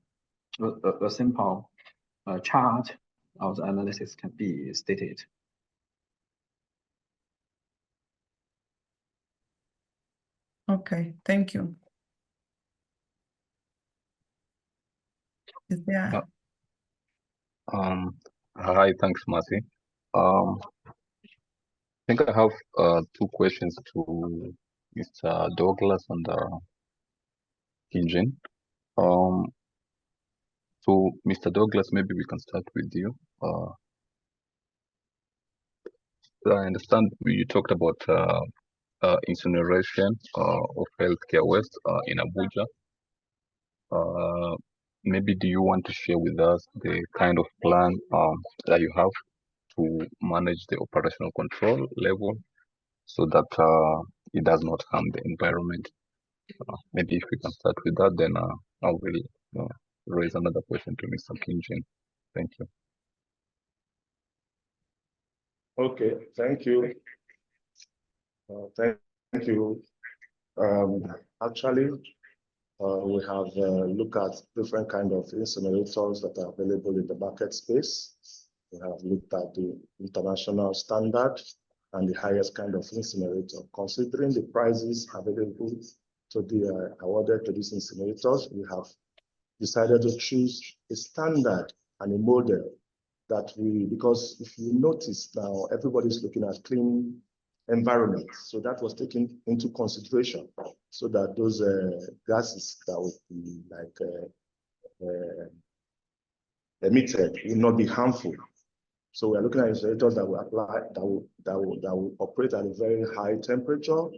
a simple chart of the analysis can be stated. Okay, thank you. Is there? Hi, thanks, Marcy. I think I have two questions to Mr. Douglas and Kinjin. So, Mr. Douglas, maybe we can start with you. I understand you talked about incineration of healthcare waste in Abuja. Maybe do you want to share with us the kind of plan that you have to manage the operational control level so that it does not harm the environment? Maybe if we can start with that, then I will raise another question to Mr. Kinjin. Thank you. Okay, thank you. Thank you. Actually, we have looked at different kind of incinerators that are available in the market space. We have looked at the international standard and the highest kind of incinerator. Considering the prices available to be awarded to these incinerators, we have decided to choose a standard and a model that because if you notice now, everybody's looking at clean environment. So that was taken into consideration so that those gases that would be like emitted will not be harmful. So we're looking at incinerators that will apply, that will operate at a very high temperature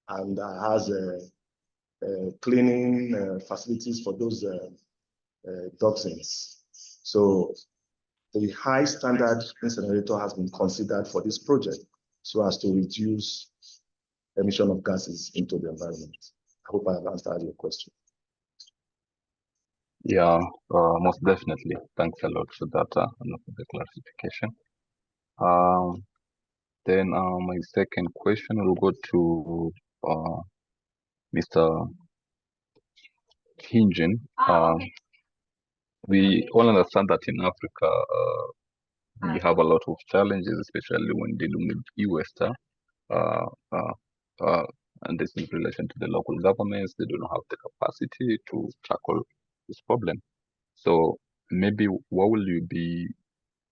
and has cleaning facilities for those toxins. So the high standard incinerator has been considered for this project so as to reduce emission of gases into the environment. I hope I have answered your question. Yeah, most definitely. Thanks a lot for that and for the clarification. Then my second question will go to Mr. Kinjin. We all understand that in Africa, we have a lot of challenges, especially when dealing with e-waste. and this in relation to the local governments. They do not have the capacity to tackle this problem. So maybe what will you be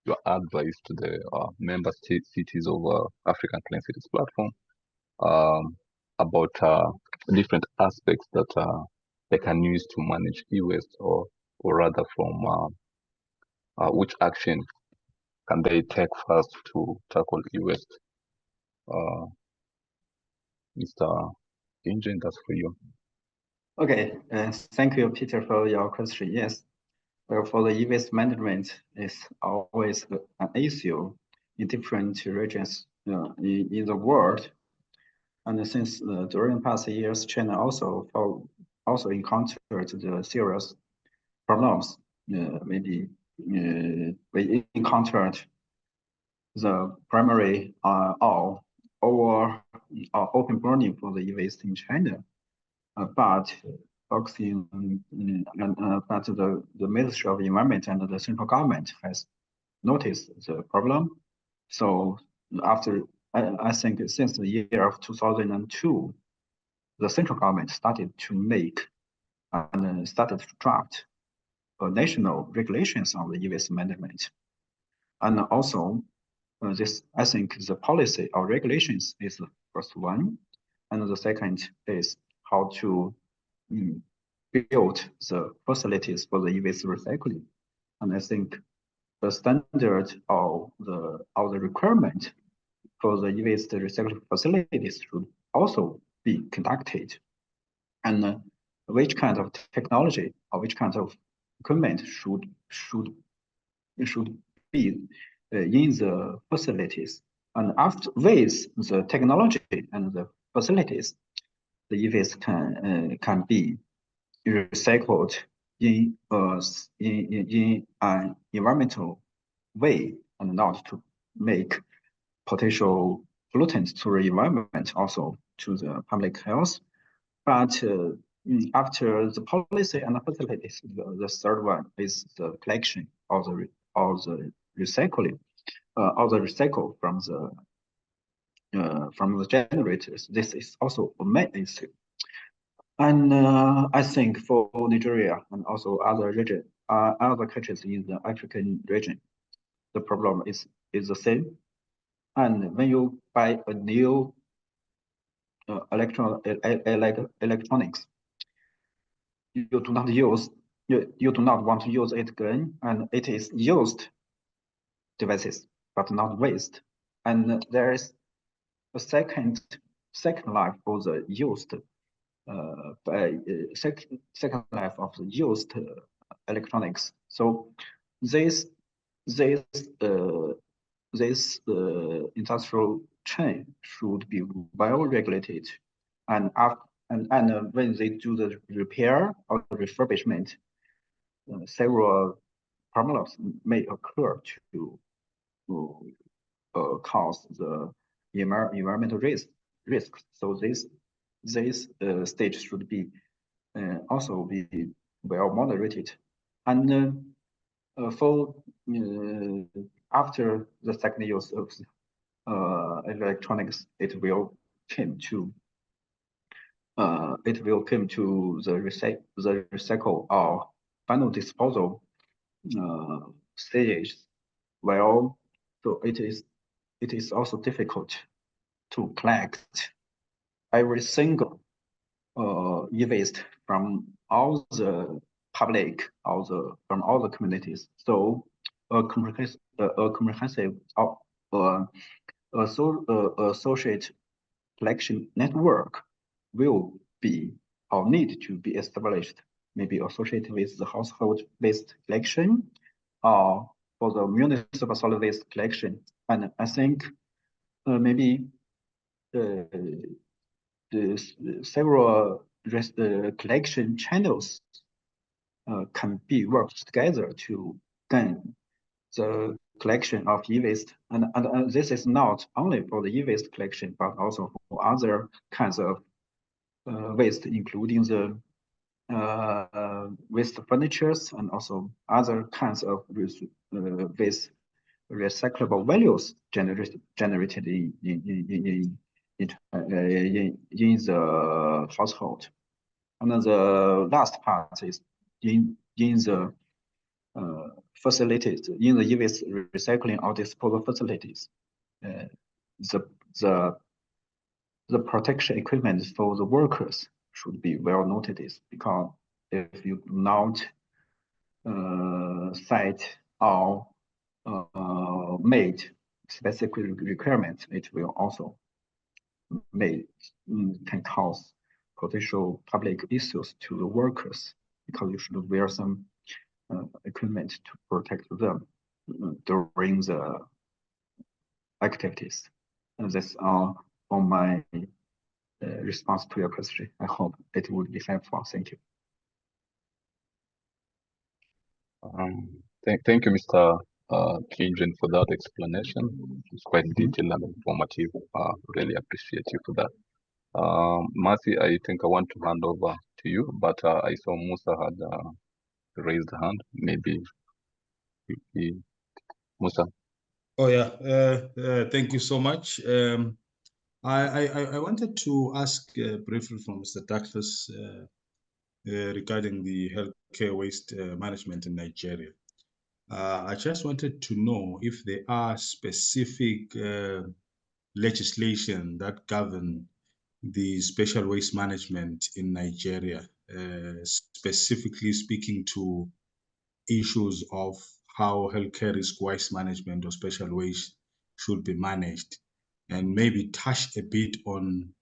your advice to the member cities of African Clean Cities platform about different aspects that they can use to manage e-waste, or rather from which action can they take first to tackle e-waste? Mr. Ingen, that's for you. Okay, thank you, Peter, for your question. Yes, well, for the e-waste management is always an issue in different regions in the world. And since during past years, China also encountered the serious problems. Maybe we encountered the primary open burning for the e-waste in China, but focusing but the Ministry of Environment and the central government has noticed the problem. So after I think since the year of 2002, the central government started to make and started to draft national regulations on the e-waste management. And also this, I think the policy or regulations is the first one. And the second is how to build the facilities for the e-waste recycling. And I think the standard of the requirement for the e-waste recycling facilities should also be conducted. And which kind of technology or which kind of equipment should be in the facilities. And after with the technology and the facilities, the e-waste can be recycled in an environmental way and not to make potential pollutants to the environment, also to the public health. But after the policy and the facilities, the third one is the collection of the recycling, of the recycle from the generators. This is also a main issue. And I think for Nigeria and also other countries in the African region, the problem is the same. And when you buy a new electronics, you do not want to use it again, and it is used devices, but not waste. And there is a second life for the used second life of the used electronics. So this industrial chain should be well regulated, and when they do the repair or the refurbishment, several problems may occur to cause the environmental risks. So this stage should be also be well moderated. And for after the second use of electronics, it will come to the recycle or final disposal stages. Well, so it is also difficult to collect every single e-waste from all the public, from all the communities. So a comprehensive associate collection network will be or need to be established, maybe associated with the household waste collection or for the municipal solid waste collection. And I think maybe the several collection channels can be worked together to gain the collection of e-waste. And this is not only for the e-waste collection, but also for other kinds of waste, including the waste furnitures and also other kinds of waste recyclable values generated in in the household. And the last part is in the facilities, in the e-waste recycling or disposal facilities. The protection equipment for the workers should be well noted, because if you not set or made specific requirements, it will also can cause potential public issues to the workers, because you should wear some equipment to protect them during the activities. And that's all for my response to your question. I hope it would be helpful. Thank you. Thank you, Mr. Kinjin, for that explanation. It's quite detailed and informative. Really appreciate you for that. Marcy, I think I want to hand over to you, but I saw Musa had raised a hand. Maybe Musa. Oh yeah, thank you so much. I wanted to ask briefly from Mr. Douglas regarding the healthcare waste management in Nigeria. I just wanted to know if there are specific legislation that govern the special waste management in Nigeria, specifically speaking to issues of how healthcare risk waste management or special waste should be managed, and maybe touch a bit on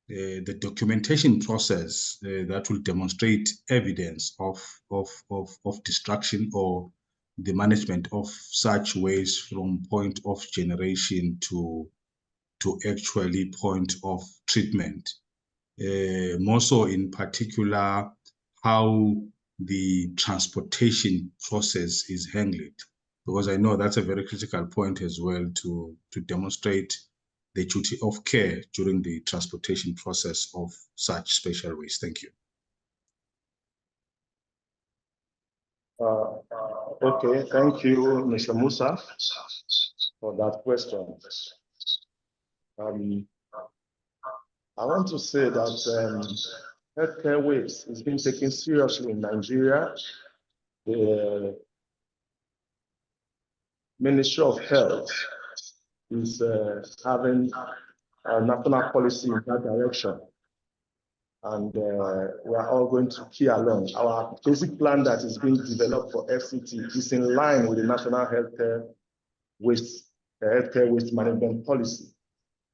the documentation process that will demonstrate evidence of destruction or the management of such waste from point of generation to actually point of treatment. More so in particular, how the transportation process is handled, because I know that's a very critical point as well to demonstrate the duty of care during the transportation process of such special waste. Thank you. Okay, thank you, Mr. Musa, for that question. I want to say that healthcare waste is being taken seriously in Nigeria. The Ministry of Health is having a national policy in that direction. And we are all going to key along. Our basic plan that is being developed for FCT is in line with the National Healthcare Waste Management Policy.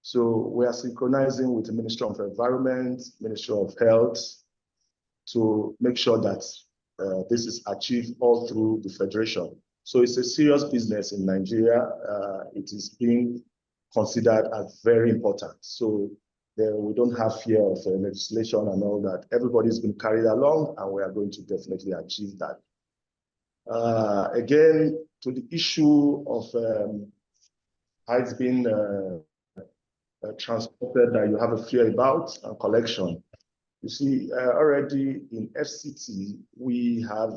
So we are synchronizing with the Ministry of Environment, Ministry of Health, to make sure that this is achieved all through the Federation. So it's a serious business in Nigeria. It is being considered as very important. So we don't have fear of legislation and all that. Everybody's been carried along, and we are going to definitely achieve that. Again, to the issue of how it's been transported that you have a fear about and collection. You see, already in FCT, we have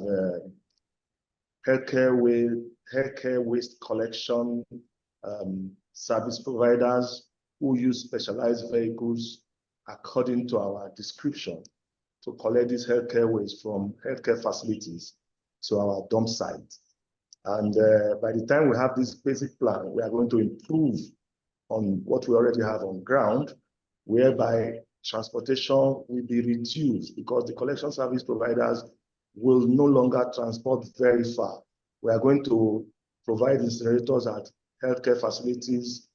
healthcare waste collection service providers who use specialized vehicles according to our description to collect this healthcare waste from healthcare facilities to our dump site. And by the time we have this basic plan, we are going to improve on what we already have on ground, whereby transportation will be reduced because the collection service providers will no longer transport very far. We are going to provide incinerators at healthcare facilities,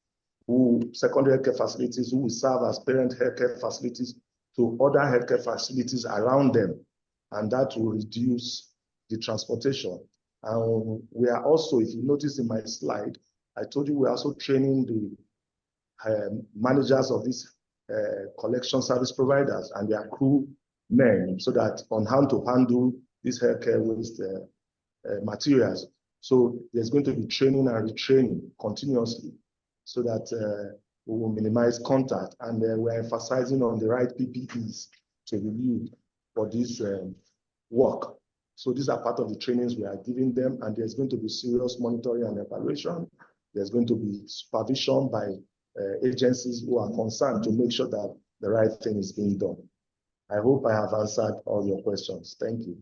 secondary healthcare facilities, who will serve as parent healthcare facilities to other healthcare facilities around them. And that will reduce the transportation. And we are also, if you notice in my slide, I told you we're also training the managers of these collection service providers and their crew men, so that on how to handle these healthcare waste materials. So there's going to be training and retraining continuously, so that we will minimize contact, and we're emphasizing on the right PPEs to be used for this work. So these are part of the trainings we are giving them, and there's going to be serious monitoring and evaluation. There's going to be supervision by agencies who are concerned to make sure that the right thing is being done. I hope I have answered all your questions. Thank you.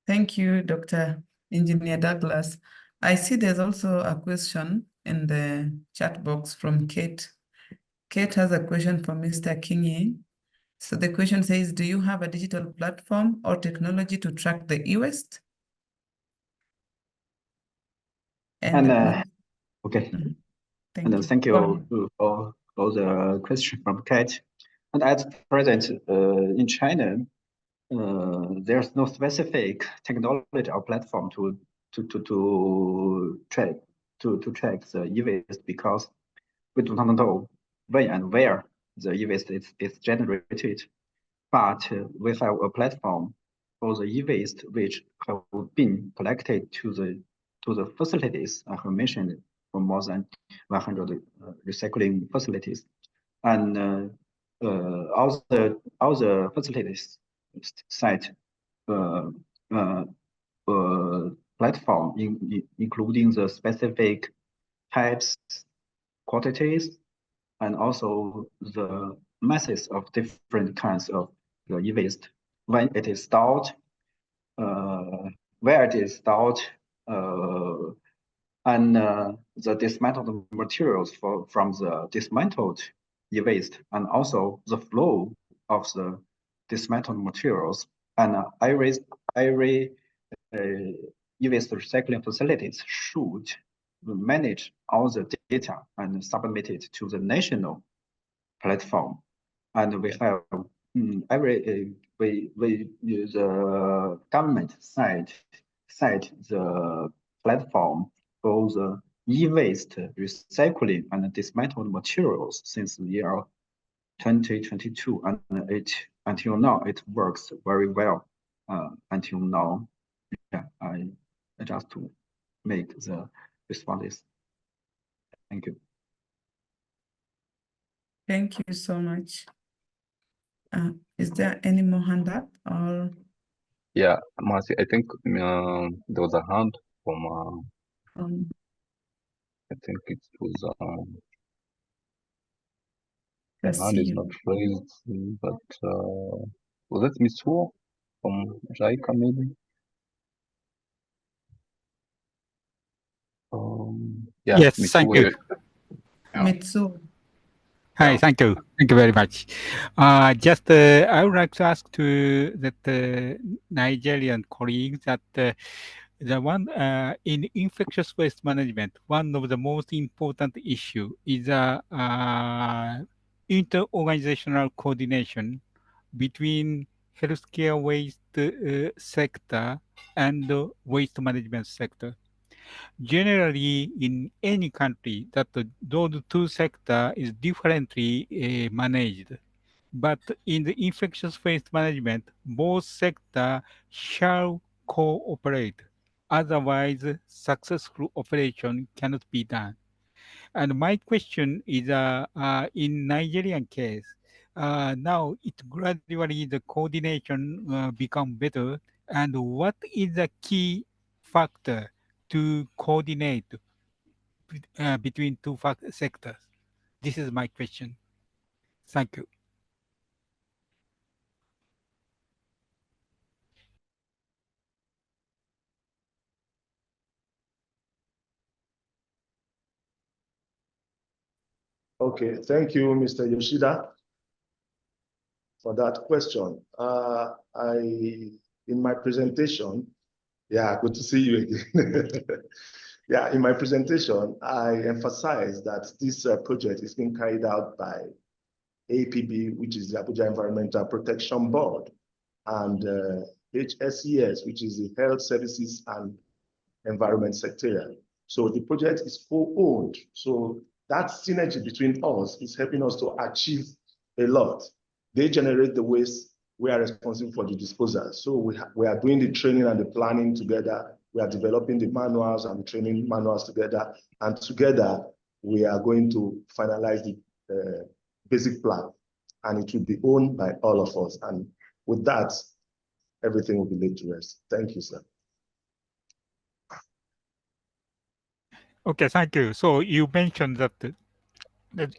Thank you, Dr. Engineer Douglas. I see there's also a question in the chat box from Kate. Kate has a question for Mr. Kingi. So the question says, do you have a digital platform or technology to track the e-waste? Okay. Thank you. Thank you for the question from Kate. And at present, in China, there's no specific technology or platform to track the e-waste, because we do not know when and where the e-waste is generated. But we have a platform for the e-waste which have been collected to the facilities I have mentioned, for more than 100 recycling facilities, and all the facilities site platform, including the specific types, quantities, and also the masses of different kinds of e-waste, when it is stored, where it is stored, and the dismantled materials from the dismantled e-waste, and also the flow of the dismantled materials. And every e-waste recycling facilities should manage all the data and submit it to the national platform. And we have we use the government side the platform for the e-waste recycling and dismantled materials since the year 2022, and until now it works very well. Until now, yeah, I just to make the responses. Thank you. Thank you so much. Is there any more hand up or? Yeah, Marcy, I think there was a hand from I think it was the hand is not raised, but was that Miss Wu from JICA maybe? Yeah, yes, Miss thank Wu, you. Mitsu. Hi, Yeah. thank you. Thank you very much. Just I would like to ask to that Nigerian colleagues that the one in infectious waste management, one of the most important issue is inter-organizational coordination between healthcare waste sector and waste management sector. Generally, in any country, that those two sectors is differently managed. But in the infectious waste management, both sectors shall cooperate. Otherwise, successful operation cannot be done. And my question is, in Nigerian case, now it gradually the coordination become better. And what is the key factor to coordinate between two sectors? This is my question. Thank you. Okay, thank you, Mr. Yoshida, for that question. In my presentation, yeah, good to see you again. Yeah, in my presentation, I emphasized that this project is being carried out by APB, which is the Abuja Environmental Protection Board, and HSES, which is the Health Services and Environment Secretariat. So the project is co-owned. So that synergy between us is helping us to achieve a lot. They generate the waste, we are responsible for the disposal. So we are doing the training and the planning together. We are developing the manuals and the training manuals together. And together, we are going to finalize the basic plan. And it will be owned by all of us. And with that, everything will be laid to rest. Thank you, sir. Okay, thank you. So you mentioned that the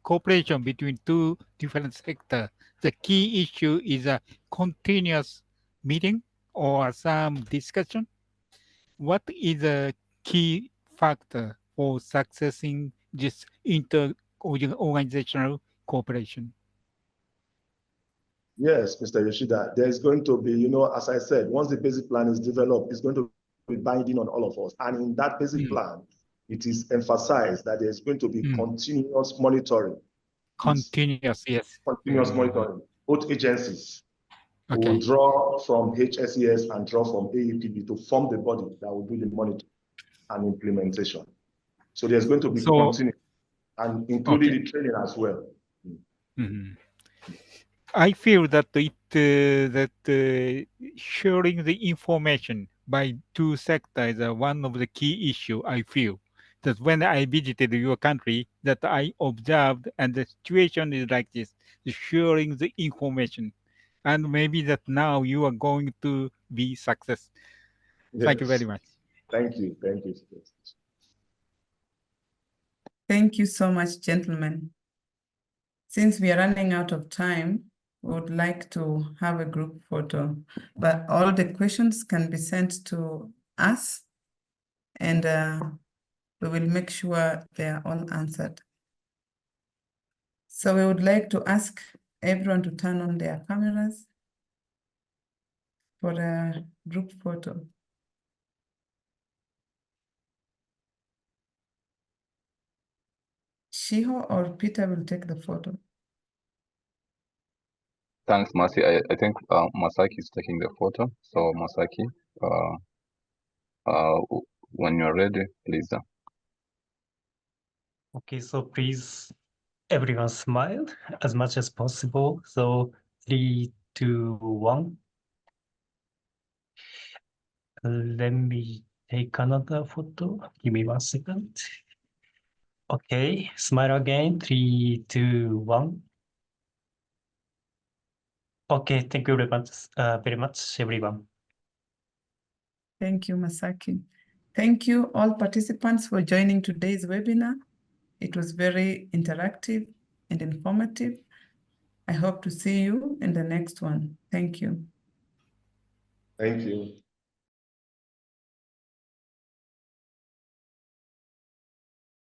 cooperation between two different sectors, the key issue is a continuous meeting or some discussion. What is the key factor for success in this inter-organizational cooperation? Yes, Mr. Yoshida, there's going to be, as I said, once the basic plan is developed, it's going to be binding on all of us. And in that basic plan, it is emphasized that there's going to be continuous monitoring. Continuous, yes. Continuous monitoring. Both agencies will Okay. draw from HSES and draw from AEPB to form the body that will do the monitoring and implementation. So there's going to be continuous, and including the training as well. I feel that sharing the information by two sectors is one of the key issue. I feel that when I visited your country, that I observed, and the situation is like this: sharing the information, and maybe that now you are going to be success. Yes. Thank you very much. Thank you. Thank you. Thank you so much, gentlemen. Since we are running out of time, we would like to have a group photo, but all the questions can be sent to us, and we will make sure they are all answered. So we would like to ask everyone to turn on their cameras for a group photo. Shiho or Peter will take the photo. Thanks, Mercy. I think Masaki is taking the photo. So Masaki, when you're ready, please. Okay, so please, everyone smile as much as possible. So 3, 2, 1. Let me take another photo. Give me 1 second. Okay, smile again. 3, 2, 1. Okay, thank you very much, everyone. Thank you, Masaki. Thank you all participants for joining today's webinar. It was very interactive and informative. I hope to see you in the next one. Thank you. Thank you.